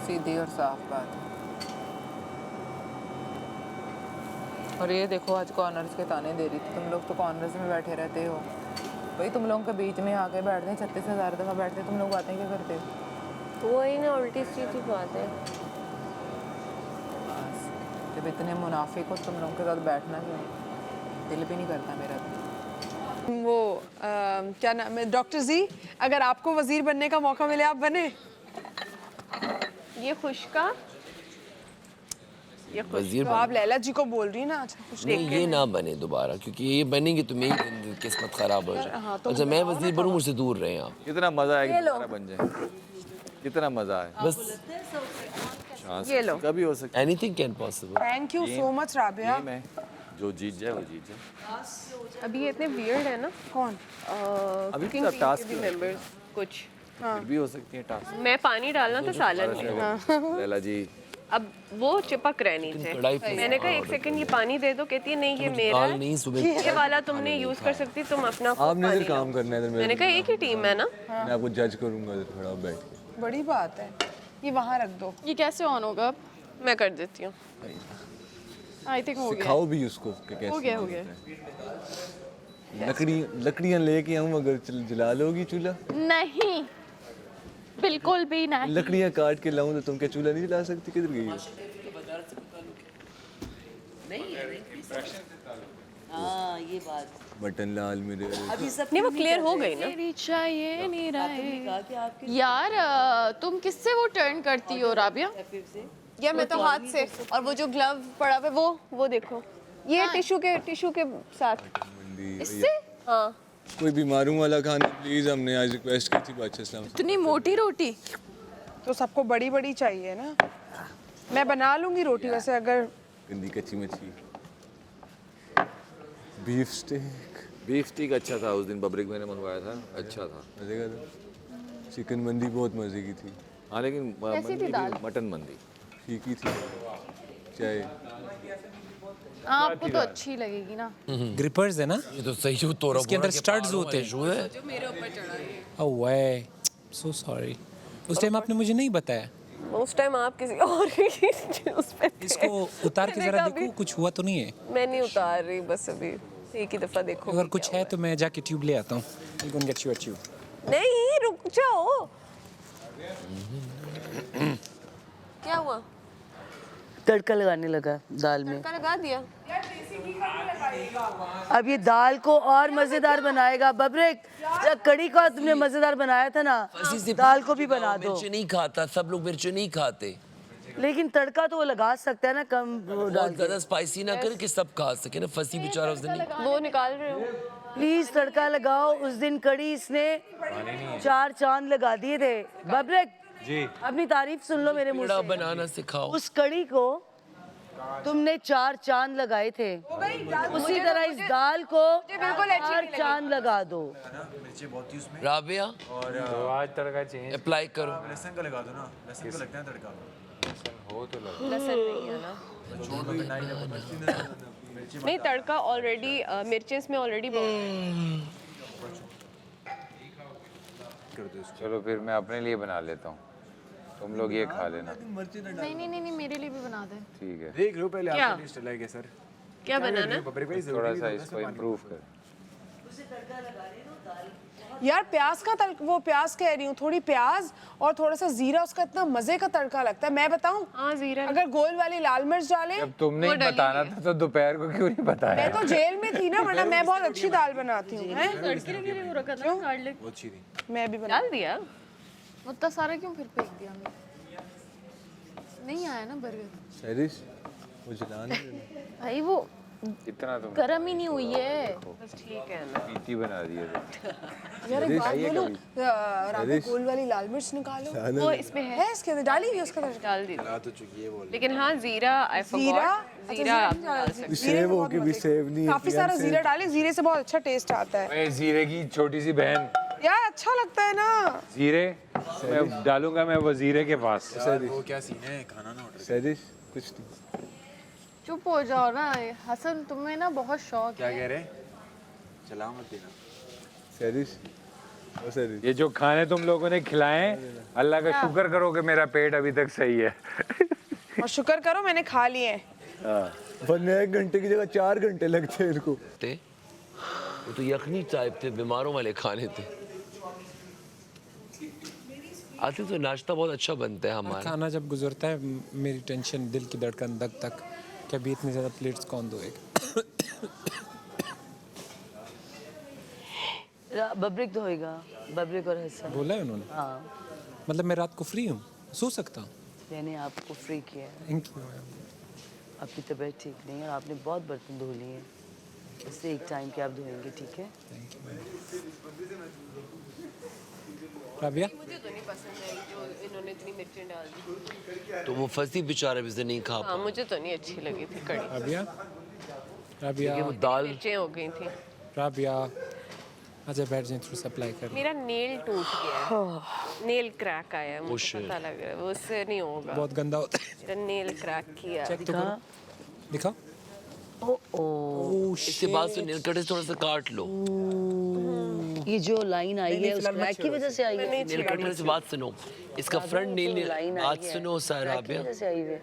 सीधी और साफ बात। और ये देखो आज कॉर्नर्स के ताने दे रही थी, तुम लोग तो कॉर्नर्स में बैठे रहते हो भाई, तुम लोगों के बीच में आके बैठते हैं, 36,000 दफ़ा बैठते हैं, तुम लोग बातें क्या करते हो? तो वही ना उल्टी सीधी बात है। जब इतने मुनाफिक हो तुम लोगों के साथ बैठना क्यों, दिल भी नहीं करता मेरा तो। वो क्या नाम है, डॉक्टर जी, अगर आपको वजीर बनने का मौका मिले आप बने? ये खुशका, वजीर तो आप लैला जी को बोल रही ना। अच्छा कुछ नहीं, ये ना बने दोबारा, क्योंकि ये बनेंगे तो मेरी किस्मत खराब हो जाए। अच्छा मैं वजीर बनूं, मुझसे दूर रहे आप। कितना मजा आएगा दोबारा बन जाए, कितना मजा आए। बस ये लो, कभी हो सकता anything can possible. Thank you so much Rabia. है, जो जीत जाए वो जीत जाए। अभी ये इतने वियर्ड है ना। कौन? अभी कुकिंग तो टीम टास्क के भी मेंबर्स कुछ। फिर भी हो सकती है टास्क। मैं पानी डालना था सालन में, लैला जी अब वो चिपक रहे नीचे। मैंने कहा 1 सेकंड ये पानी दे दो, कहती है नहीं ये मेरा है, नहीं सुबह ये वाला तुमने यूज कर सकती, तुम अपना खुद आपने पानी इधर काम लाओ। करना है इधर मैंने कहा एक ही टीम है ना। मैं आपको जज करूंगा इधर खड़ा बैठ के। बड़ी बात है, ये वहाँ रख दो। ये कैसे ऑन होगा अब? मैं कर देती हूँ। आई थिंक हो गया। सिखाओ भी उसको कि कैसे हो गया, हो गया। लकड़ियाँ लेके आऊँ अगर जला लोगी चूल्हा? नहीं, बिल्कुल भी नहीं। लकड़ियाँ काट के लाऊं तो तुम क्या चूल्हा नहीं जला सकती? किधर गई हो? हाँ ये बात बटन लाल मेरे। अभी सब नहीं वो क्लियर हो गई ना। मेरी चाहिए नहीं रहे कहा कि आपके यार, तुम किससे वो टर्न करती हो राबिया? या मैं तो हाथ से, और वो जो ग्लव पड़ा हुआ है वो देखो, ये टिश्यू के साथ इससे। हाँ कोई बीमारों वाला खाना प्लीज, हमने आज रिक्वेस्ट की थी बादशाह इस्लाम से। इतनी मोटी रोटी तो सबको बड़ी बड़ी चाहिए ना। मैं बना लूंगी रोटी वैसे, अगर गंदी कच्ची मच्छी, बीफ स्टेक अच्छा था, उस दिन बब्रिक मैंने मंगवाया था, अच्छा था। मजे का था। चिकन मंदी बहुत मजे की थी। हाँ लेकिन मटन मंदी ठीक ही थी। चाय आपको तो अच्छी लगेगी ना। ग्रिपर्स है ना, ये तो सही हो, तोरा इसके अंदर स्टड्स होते हैं। जो है जो मेरे ऊपर चढ़ा है। ओह वे, सो सॉरी, उस टाइम आपने मुझे नहीं बताया। उस टाइम आप किसी और उस पे थे। इसको उतार के जरा देखो, कुछ हुआ तो नहीं है? मैं नहीं उतार रही, बस अभी एक ही दफा देखो। अगर कुछ है तो मैं जाके ट्यूब ले आता हूँ। I'll go and get you a tube. नहीं रुक जाओ। क्या हुआ? तड़का लगाने लगा दाल में। तड़का लगा दिया। अब ये दाल को और मजेदार बनाएगा। बबरेक, जब कड़ी को तुमने मजेदार बनाया था ना, दाल को भी बना दो। मिर्च नहीं खाता, सब लोग मिर्च नहीं खाते, लेकिन तड़का तो वो लगा सकता है ना, कम वो डाल बहुत ज्यादा स्पाइसी ना करे कि सब खा सके ना। फंसी बेचारा उस दिन वो निकाल रहे हो। प्लीज तड़का लगाओ। उस दिन कड़ी इसने 4 चांद लगा दिए थे। बबरेक जी, अपनी तारीफ सुन लो मेरे मुंह पेड़ा से। बनाना सिखाओ। उस कड़ी को तुमने 4 चांद लगाए थे, उसी तरह इस दाल को 4 चांद लगा दो। राबिया तो आज तड़का चेंज अप्लाई करो। लहसुन का लगा दो ना, लहसुन का लगता है तड़का। हो तो लगा। लहसुन नहीं है ना। नहीं, तड़का ऑलरेडी मिर्चें इसमें ऑलरेडी चलो फिर मैं अपने लिए बना लेता हूँ, तुम लोग ये खा लेना। नहीं मेरे लिए भी बना दे। ठीक है, देख लो पहले क्या? आपका टेस्ट अलग है सर। क्या बनाना? थोड़ा सा इसको इम्प्रूव कर। यार प्याज का वो प्याज कह रही हूँ, थोड़ी प्याज और थोड़ा सा जीरा, उसका इतना मजे का तड़का लगता है। मैं बताऊँ, हाँ जीरा। अगर गोल वाली लाल मिर्च डालें। जब तुमने ही बताना था तो दोपहर को क्यों नहीं बताया? मैं तो जेल में थी ना, वरना मैं बहुत अच्छी दाल बनाती हूँ। तड़के के लिए वो रखा था गार्लिक। बहुत अच्छी थी। मैं भी बना डाल दिया। उतना सारा क्यों फिर फेंक दिया? नहीं आया ना बर्गर। सैरिश वो जला नहीं देना। भाई वो इतना तुम गरम ही नहीं हुई है। बस ठीक है ना। पीती बना दी है। यार एक बात बोलो, राधा गोल वाली लाल मिर्च निकालो। वो इसमें है इसके अंदर डाली हुई उसका तड़का। डाल दी। ला तो चुकी है बोल। लेकिन हाँ जीरा आई जीरा, फॉरगॉट। जीरा आप डाल सकते हो। सेव हो के भी सेव नहीं है। काफी सारा जीरा डालें, जीरे से बहुत अच्छा टेस्ट आता है। मैं जीरे की छोटी सी बहन, यार अच्छा लगता है ना। जीरे मैं डालूंगा मैं वजीरे के पास। वो क्या सीन है, खाना ना ऑर्डर। सैरिश कुछ नहीं। चुप हो जाओ ना हसन, तुम्हें ना बहुत शौक क्या है। कह रहे? चला मत देना। सैरिश वो सैरिश ये जो खाने तुम लोगों ने खिलाए, अल्लाह का शुक्र करो कि मेरा पेट अभी तक सही है। और शुक्र करो मैंने खा लिए हैं। वरना 1 घंटे की जगह 4 घंटे लगते हैं इनको। वो तो यखनी टाइप थे, बीमारों वाले खाने थे। आते तो नाश्ता बहुत अच्छा बनता है हमारा। खाना जब गुजरता है मेरी टेंशन, दिल की धड़कन दग तक कि अभी इतनी ज़्यादा प्लेट्स कौन धोएगा। बबरेक धोएगा, बबरेक और हसन। बोला है उन्होंने? हाँ, मतलब मैं रात को फ्री हूँ, सो सकता हूँ। मैंने आपको फ्री किया है। Thank you. आपकी तबीयत ठीक नहीं है और आपने बहुत बर्तन धो लिए हैं, इससे एक टाइम के आप धोएंगे, ठीक है? Thank you. राबिया मुझे तो नहीं पसंद है जो इन्होंने इतनी मिर्चें डाल दी। तो वो फंसी बेचारा भी नहीं खा हाँ पाया। मुझे तो नहीं अच्छी लगी थी कड़ी। राबिया, राबिया, वो दाल मिर्चें हो गई थी। राबिया, अच्छा बैठ जाए, थोड़ा सा अप्लाई कर। मेरा नेल टूट गया है, नेल क्रैक आया है, मुझे पता लग रहा है वो उससे नहीं होगा। बहुत गंदा होता है। मेरा नेल क्रैक किया। चेक तो करो, दिखाओ। इसके बाद से नेल कटर से थोड़ा सा काट लो। ये जो लाइन आई है उस क्रैक की वजह से आई है। नेल कटर से बात सुनो, इसका फ्रंट नेल लाइन आई बात है, सुनो क्रैक की राबिया, वजह से आई है।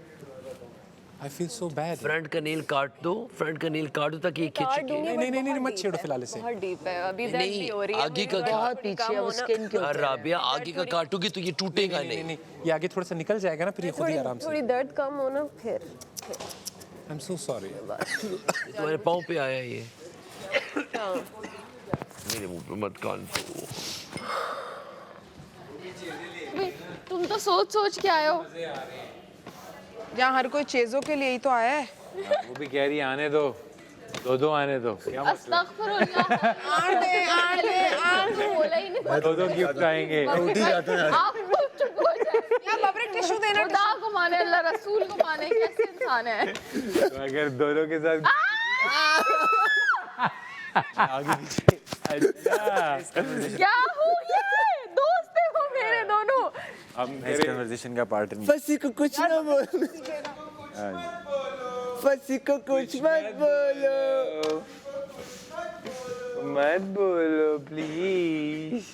I feel so bad. Front का नेल काट दो, फ्रंट का नेल काट दो ताकि ये खिंच सके। नहीं मत छेड़ो फिलहाल इसे। बहुत डीप है, अभी दर्द भी हो रही है। आगे का बहुत पीछे है, वो स्किन के ऊपर है। राबिया आगे का काटोगे तो ये टूटेगा नहीं नहीं। ये आगे थोड़ा सा निकल जाएगा ना, फिर ये खुद ही आराम से। थोड़ी दर्द कम हो ना फिर। I am so sorry. तुम्हारे पाँव पे आया ये। मेरे मुंह पे मत कान दो। तुम तो सोच सोच के आए हो। जहाँ हर कोई चीजों के लिए ही तो आया है। वो भी कह रही है आने दो, दो आने दो। क्या अस्तगफुरुल्लाह। बोला ही नहीं। दो गिफ्ट आएंगे। आप चुप हो जाए। यार बबरेक टिश्यू देना। खुदा को माने, अल्लाह रसूल को माने, कैसे इंसान है। तो अगर दोनों के साथ आगे पीछे। अच्छा क्या हो ये? दोस्त है वो मेरे दोनों। हम इस कन्वर्सेशन का पार्ट नहीं। फंसी को कुछ ना बोल। फंसी को कुछ मत बोलो। मत बोलो प्लीज।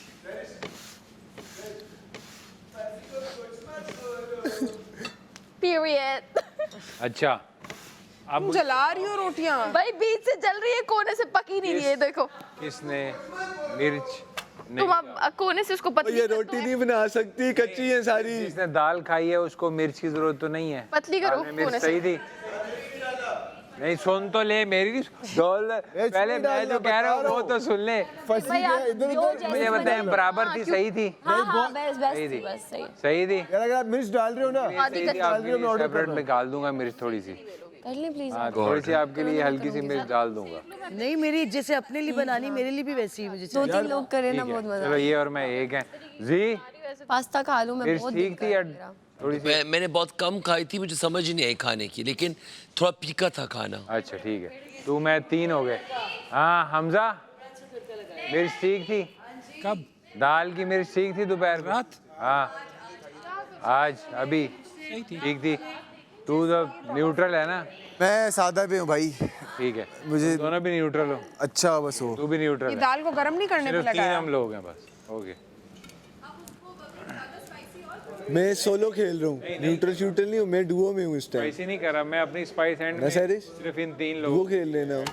पीरियड। अच्छा अब तुम जला रही हो रोटियां। भाई बीच से जल रही है, कोने से पकी नहीं रही है, देखो। किसने मिर्च तुम अब कोने से उसको पतली ये रोटी नहीं बना सकती, कच्ची है सारी। जिसने दाल खाई है उसको मिर्च की जरूरत तो नहीं है। पतली करो आपने मिर्च कोने सही से। थी। नहीं सुन तो ले मेरी डॉल, पहले मैं जो कह रहा हूँ वो तो सुन ले। भाई आप जो जैसे मुझे बताएं बराबर थी, सही थी? हाँ बस सही थी। बस सही सही थी। यार अगर आप मिर्च डाल रहे हो ना, सही थी, आपके लिए सेपरेट निकाल दूंगा मिर्च थोड़ी सी। कर लें प्लीज। हाँ थोड़ी सी आपके लिए हल्की सी मिर्च डाल दूंगा। नहीं, मेरी जैसे अपने लिए बनानी, मेरे लिए भी वैसी ही मुझे दो चाहिए। 3 लोग करें ना, ठीक बहुत है, मजा। चलो ये और मैं एक हैं। जी पास्ता खा लूं मैं, मिर्च बहुत ठीक थी या थोड़ी सी? मैंने बहुत कम खाई थी, मुझे समझ ही नहीं आई खाने की, लेकिन थोड़ा फीका था खाना। अच्छा ठीक है, तू मैं 3 हो गए। हाँ हमजा, मिर्च ठीक थी? कब? दाल की मिर्च ठीक थी दोपहर को? रात? हाँ आज अभी ठीक थी। तू तो न्यूट्रल है ना? मैं सादा पे हूँ भाई। ठीक है, मुझे दोनों भी न्यूट्रल हो। अच्छा बस हो। तू भी न्यूट्रल ये है। दाल को गर्म नहीं करने पे सिर्फ 3 लगाया। हम लोग हैं बस। ओके मैं सोलो खेल रहा हूँ, न्यूट्रल शूटर नहीं हूँ, मैं डुओ में हूँ इस टाइम। वैसे नहीं कर रहा मैं अपनी स्पाइस एंड ना सर, सिर्फ इन 3 डुओ लोगों खेल लेना।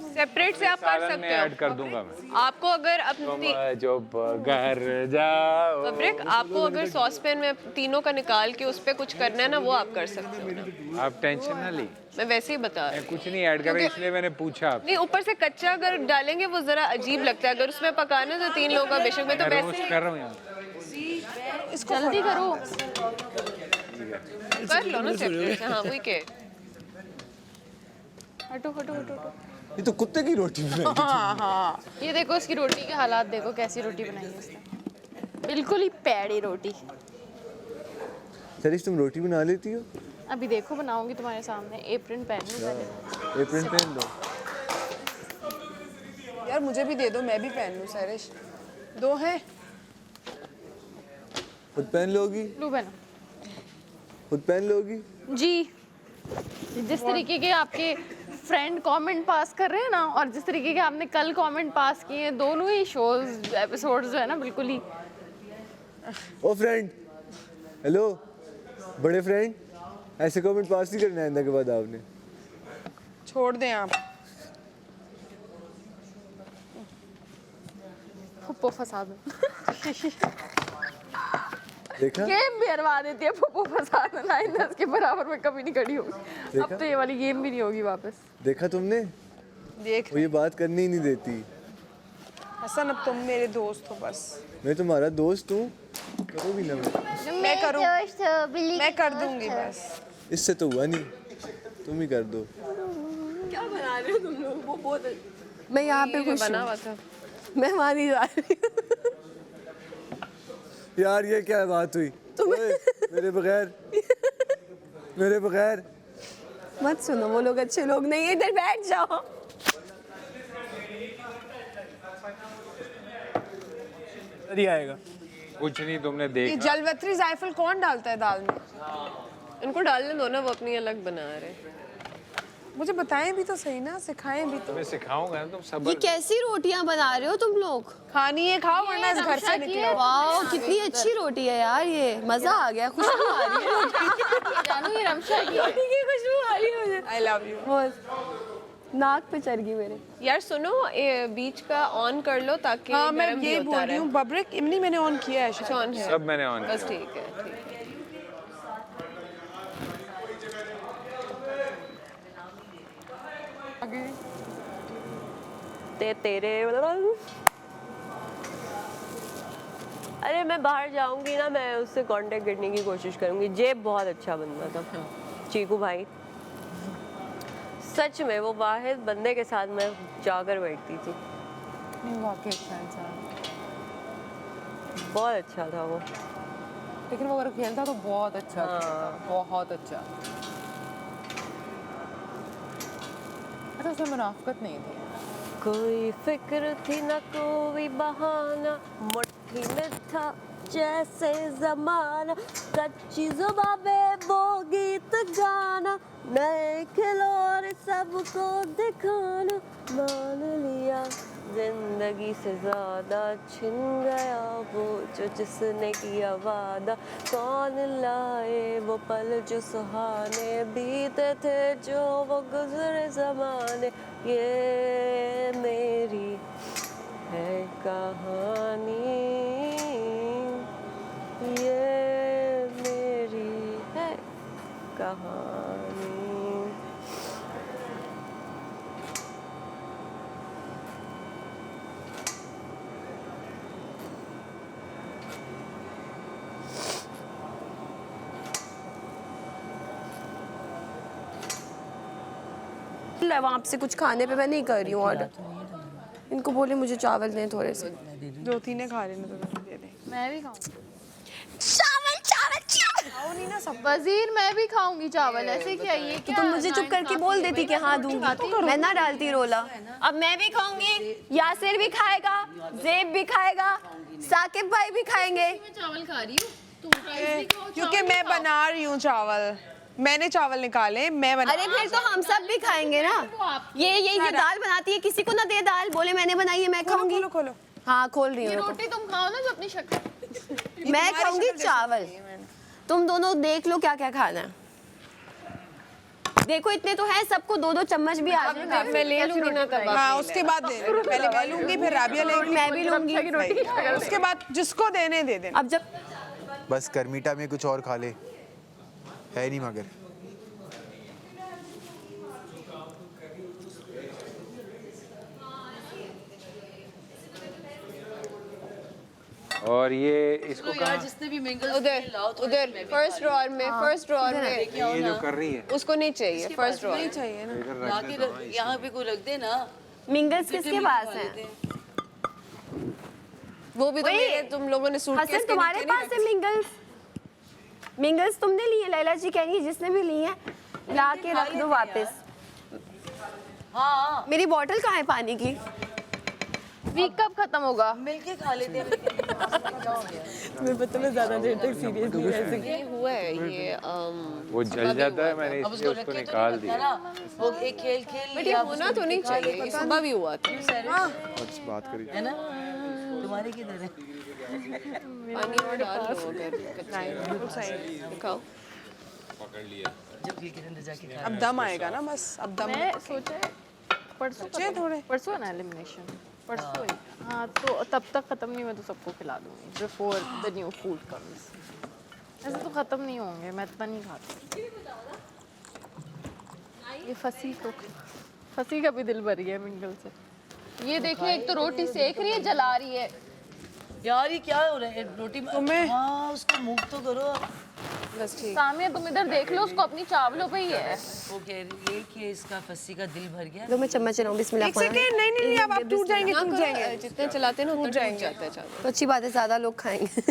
सेपरेट से आप कर सालन में सकते ऐड हो। कर दूंगा मैं। आपको अगर तुम अपनी जो घर जाओ। फैब्रिक आपको अगर सॉसपैन में तीनों का निकाल के उस पे कुछ करना है ना, वो आप कर सकते हो ना। आप टेंशन ना ली, मैं वैसे ही बता रही मैं कुछ नहीं ऐड कर रहा इसलिए मैंने पूछा आपसे। नहीं, ऊपर से कच्चा अगर डालेंगे वो जरा अजीब लगता है। अगर उसमें पकाना है तो 3 लोगों का बेशक। मैं तो मैं वैसे रोस्ट कर रहा हूँ यहाँ। जल्दी करो, कर लो ना सेपरेट से। हाँ वही के हटो हटो हटो हटो। ये तो कुत्ते की रोटी बनाई। हाँ ये देखो इसकी रोटी के हालात देखो, कैसी रोटी बनाई है इसने, बिल्कुल ही पैड़ी रोटी। सरिश तुम रोटी बना लेती हो? अभी देखो बनाऊंगी तुम्हारे सामने। एप्रन पहन लूं पहले। एप्रन पहन लो। यार मुझे भी दे दो, मैं भी पहन लूं। सरिश 2 हैं। खुद पहन लोगी? लू बना खुद पहन लोगी? जी। जिस तरीके के आपके फ्रेंड कमेंट पास कर रहे हैं ना, और जिस तरीके के आपने कल कमेंट पास किए हैं, दोनों ही शोज एपिसोड्स जो है ना बिल्कुल ही। ओ फ्रेंड, हेलो बड़े फ्रेंड, ऐसे कमेंट पास नहीं करना आइंदा के बाद आपने। छोड़ दें आप। फुप्पो फसाद देखा? गेम भी हरवा देती है फुप्पो फसाद। 9 के बराबर में कभी नहीं खड़ी होगी। अब तो ये वाली गेम भी नहीं होगी वापस। देखा तुमने? देख वो ये बात करनी ही नहीं देती। हसन, अब तुम मेरे दोस्त हो बस। मैं तुम्हारा दोस्त हूँ, करो भी ना। मैं करूँ, मैं कर दूंगी बस। इससे तो हुआ नहीं, तुम ही कर दो। क्या बना रहे हो तुम लोग? वो बहुत मैं यहाँ पे खुश बना हूँ। हुआ था। मैं वहाँ नहीं जा रही हूँ। यार ये क्या बात हुई? ओए, मेरे बगैर मत सुनो, वो लोग अच्छे लोग नहीं है। इधर बैठ जाओ। नहीं आएगा। कुछ नहीं, तुमने ये देखा। जलवतरी जायफल कौन डालता है दाल में? इनको डालने दो ना, वो अपनी अलग बना रहे हैं। मुझे बताएं भी तो सही ना, सिखाएं भी तो। मैं सिखाऊंगा ना, तुम ये सब्र। कैसी रोटियां बना रहे हो तुम लोग? खानी है खाओ, वरना इस घर से निकलो। वाह कितनी अच्छी रोटी है यार, ये मजा आ गया। खुशबू आ रही है। जानू ये रमशा की रोटी की खुशबू आ रही है मुझे। I love you. बहुत नाक पे चढ़ गई मेरे। यार सुनो, बीच का ऑन कर लो ताकि हाँ मैं गरम भी ये होता बोल रही रहे। हूँ बब्रिक, इमनी मैंने ऑन किया है शायद। ऑन है सब मैंने ऑन बस, किया। ठीक है ठीक है। तेरे अरे मैं बाहर जाऊंगी ना, मैं उससे कांटेक्ट करने की कोशिश करूंगी। जेब बहुत अच्छा बंदा था, चीकू भाई। सच में वो वाहिद बंदे के साथ मैं जाकर बैठती थी। नहीं वाकई अच्छा इंसान, बहुत अच्छा था वो। लेकिन वो अगर खेलता तो बहुत अच्छा खेलता, बहुत अच्छा। अच्छा उसमें मुनाफिकत नहीं थी। कोई फिक्र थी ना कोई बहाना, मुट्ठी में था जैसे जमाना, कच्ची जुबां पे वो गीत गाना, नए खिलौने सबको दिखाना, मान लिया जिंदगी से ज्यादा छिन गया वो जो जिसने किया वादा, कौन लाए वो पल जो सुहाने बीते थे जो वो गुजरे जमाने, ये मेरी है कहानी, ये मेरी है कहानी। वहाँ से कुछ खाने पे मैं नहीं कर रही हूँ ऑर्डर। इनको बोले मुझे चावल दें थोड़े से। 2-3 खा लेना तो दे दे। मैं भी खाऊं चावल चावल चावल। खाओ नहीं ना सब। वजीर मैं भी खाऊंगी चावल, ऐसे क्या ये तो तुम मुझे चुप करके बोल देती कि हाँ दूंगी, मैं ना डालती रोला। अब मैं भी खाऊंगी, यासिर भी खाएगा, ज़ेब भी खाएगा, साकिब भाई भी खाएंगे। मैं चावल खा रही हूँ, तुम राइस भी खाओ। क्योंकि मैं बना रही हूँ चावल, मैंने चावल निकाले, मैं बना। अरे फिर तो हम सब भी खाएंगे ना। ये दाल बनाती है, किसी को ना दे दाल, बोले मैंने बनाई है मैं खाऊंगी। खोलो खोलो। हाँ खोल रही हूँ। रोटी तुम खाओ ना जो अपनी शक्ल। मैं खाऊंगी चावल, तुम दोनों देख लो क्या क्या खाना है। देखो इतने तो है, सबको 2-2 चम्मच भी आ जाएगा। मैं ले लूंगी ना तब। हाँ उसके बाद दे, पहले मैं लूंगी फिर राबिया लेगी, मैं भी लूंगी। उसके बाद जिसको देने दे देना। अब जब बस करमीटा में कुछ और खा ले, है नहीं मगर। और ये इसको यार जिसने भी मिंगल उधर फर्स्ट ड्रॉअर में, फर्स्ट ड्रॉअर में ये जो कर रही है उसको नहीं चाहिए, फर्स्ट ड्रॉअर नहीं चाहिए ना। लाके यहाँ पे कोई रख दे ना। मिंगल्स किसके पास है? वो भी तो मेरे तुम लोगों ने सूटकेस हसन तुम्हारे पास है मिंगल्स? मिंगल्स तुमने लिए? लैला जी कह रही है जिसने भी लिए हैं ला के रख दो वापस। हाँ मेरी बोतल कहाँ है पानी की? वीक कब खत्म होगा? मिलके खा लेते हैं। मैं पता मैं ज्यादा देर तक सीरियस नहीं रह सकती। ये हुआ है ये वो जल जाता है, मैंने अब इसलिए उसको उसको रख के तो निकाल नहीं दिया। रखा ना, वो एक खेल खेल बट ये लिया, होना उसको तो नहीं निकाल चाहिए, लिया। सुबह भी हुआ था। कुछ बात करी है ना? तुम्हारी किधर है? पानी और डाल लो अगर दिखाओ। जब ये किरण जाके खा अब दम आएगा ना, बस अब दम। मैं सोचा परसों है ना एलिमिनेशन, परसों ही। हाँ तो तब तक खत्म नहीं, मैं तो सबको खिला दूंगी before the new food comes. ऐसे तो खत्म नहीं होंगे, मैं इतना नहीं खाती। ये फसी का भी दिल भर गया मिंगल से। ये देखिए एक तो रोटी सेक रही है, जला रही है। यार ये क्या हो रहा है? रोटी में हाँ उसको मूव तो करो। बस ठीक। सामिया तुम इधर देख लो, उसको अपनी चावलों पे ही है। वो कह रही है कि इसका फस्सी का दिल भर गया। लो मैं चम्मच चलाऊं, बिस्मिल्लाह। एक सेकंड, नहीं अब आप टूट जाएंगे, टूट जाएंगे। जितने चलाते हैं ना उतना टूट जाता है चावल। तो अच्छी बात है, ज्यादा लोग खाएंगे।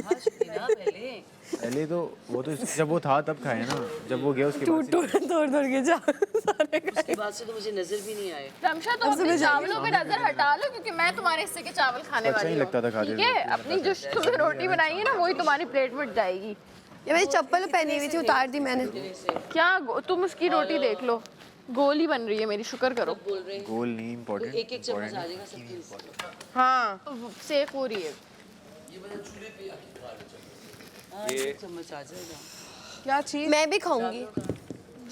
पहले तो वो तो जब वो था तब खाए ना, जब वो गया उसके बाद तोड़ के जा सारे उसकी बात से तो मुझे नजर भी नहीं आए। रमशा तो अपने चावलों पे नजर हटा लो, क्योंकि मैं तुम्हारे हिस्से के चावल खाने अच्छा वाली नहीं हूँ। लगता था खाते ठीक है, अपनी जो तुमने रोटी बनाई है ना वही तुम्हारी प्लेट में जाएगी। ये मेरी चप्पल पहनी हुई थी, उतार दी मैंने। क्या तुम उसकी रोटी देख लो, गोल ही बन रही है मेरी, शुक्र करो। गोल नहीं इम्पोर्टेंट। एक एक चम्मच आ जाएगा सबके। हाँ सेक हो रही है। ये चम्मच आ जाएगा। क्या चीज? मैं भी खाऊंगी,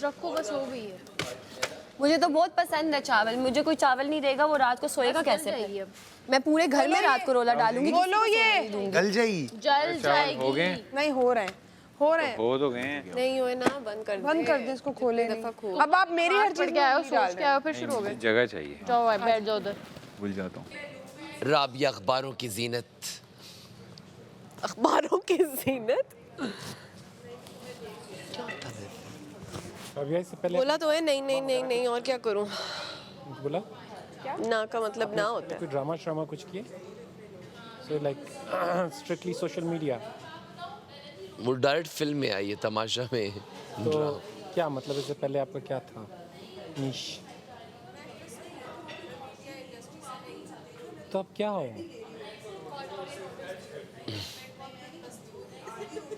रखो बस, हो गई है। मुझे तो बहुत पसंद है चावल। मुझे कोई चावल नहीं देगा, वो रात को सोएगा कैसे? जाएगी मैं पूरे घर में रात को रोला डालूंगी। बोलो ये गल जाएगी। जल जाएगी। हो गए? नहीं हो रहे हैं, हो रहे हैं। हो तो गए हैं। नहीं हुए ना, बंद कर दे इसको, खोले नहीं। अब आप मेरी हर चीज के आए हो, सोच के आए हो, फिर शुरू हो गए। जगह चाहिए। जाओ बैठ जाओ उधर। भूल जाता हूँ। राबिया अखबारों की जीनत। अखबारों की जीनत राबिया इससे पहले बोला तो है नहीं नहीं नहीं नहीं, और क्या करूं? बोला ना का मतलब ना होता है। कोई ड्रामा श्रामा कुछ किए? So like strictly social media. वो डायरेक्ट फिल्म में आई है, तमाशा में। तो क्या मतलब, इससे पहले आपका क्या था नीश? तो अब क्या हो?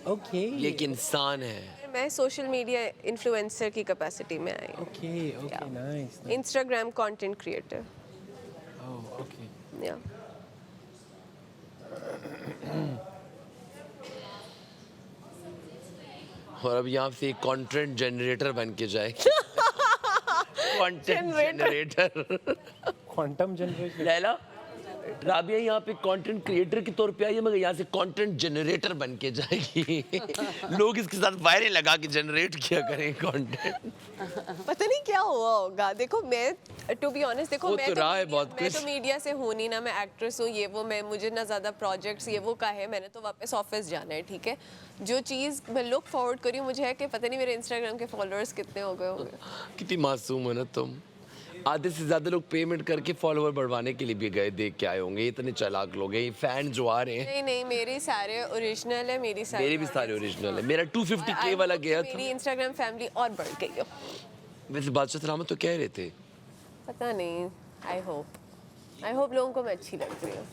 ओके ये एक इंसान है। मैं सोशल मीडिया इन्फ्लुएंसर की कैपेसिटी में आई हूँ। Okay okay nice. Instagram content creator. Oh okay. या और अब यहाँ से कंटेंट जनरेटर बन के जाएगी। Content generator. Quantum generation. Laila Rabia यहाँ पे कंटेंट क्रिएटर के तौर पे आई है, मगर यहाँ से कंटेंट जनरेटर बन के जाएगी। लोग इसके साथ वायरल लगा के जनरेट किया करें कंटेंट। पता नहीं क्या हुआ होगा। देखो मैं टू बी ऑनेस्ट, देखो वो मैं तो रहा है बहुत मैं कुछ। तो मीडिया से हूँ नहीं ना, मैं एक्ट्रेस हूँ, ये वो, मैं मुझे ना ज़्यादा प्रोजेक्ट्स ये वो का है, मैंने तो वापस ऑफिस जाना है, ठीक है। जो चीज़ मैं लुक फॉरवर्ड करी हूँ मुझे है कि पता नहीं मेरे इंस्टाग्राम के फॉलोअर्स कितने हो गए होंगे। कितनी मासूम हो ना तुम। आधे से ज्यादा लोग पेमेंट करके फॉलोअर बढ़वाने के लिए भी गए, देख के आए होंगे। इतने चालाक लोग हैं, फैन जो आ रहे हैं। नहीं नहीं, मेरे सारे ओरिजिनल है, मेरी सारी मेरे भी सारे ओरिजिनल है। मेरा 250K वाला गया था। मेरी इंस्टाग्राम फैमिली और बढ़ गई हो। वैसे बादशाह सलामत तो कह रहे थे, पता नहीं, आई होप लोगों को मैं अच्छी लग रही हूँ।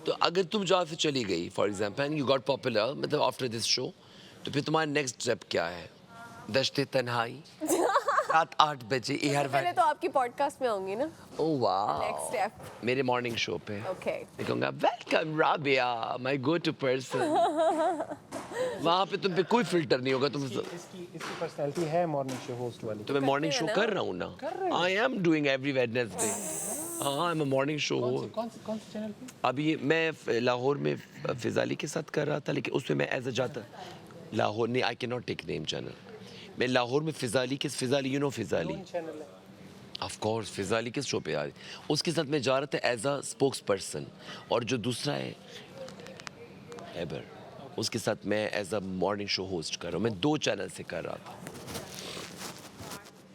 तो अगर तुम जहाँ से चली गई for example and you got popular, मतलब आफ्टर दिस शो, तो फिर तुम्हारा नेक्स्ट स्टेप क्या है? दश्ते तन्हाई रात 8 बजे एयर पहले तो आपकी पॉडकास्ट में आऊंगी ना। ओह वाह, नेक्स्ट स्टेप मेरे मॉर्निंग शो पे। ओके, मैं कहूँगा welcome Rabia, my go to person. वहाँ पे तुम पे कोई फिल्टर नहीं होगा। तुम इसकी पर्सनालिटी है मॉर्निंग शो होस्ट वाली। तो मैं मॉर्निंग शो कर रहा हूँ ना, I am doing every Wednesday. हाँ, I am a morning show. कौन से चैनल पे? अभी मैं लाहौर में फिजाली के साथ कर रहा था, लेकिन उसमें मैं एज अ जाता लाहौर नहीं, I can not take name channel. मैं लाहौर में physically you know physically, of course physically किस शो पे आ रही, उसके साथ मैं जा रहा था एज अ स्पोक्स पर्सन। और जो दूसरा है हैबर, उसके साथ मैं as a morning show host कर रहा हूँ। मैं 2 चैनल से कर रहा था।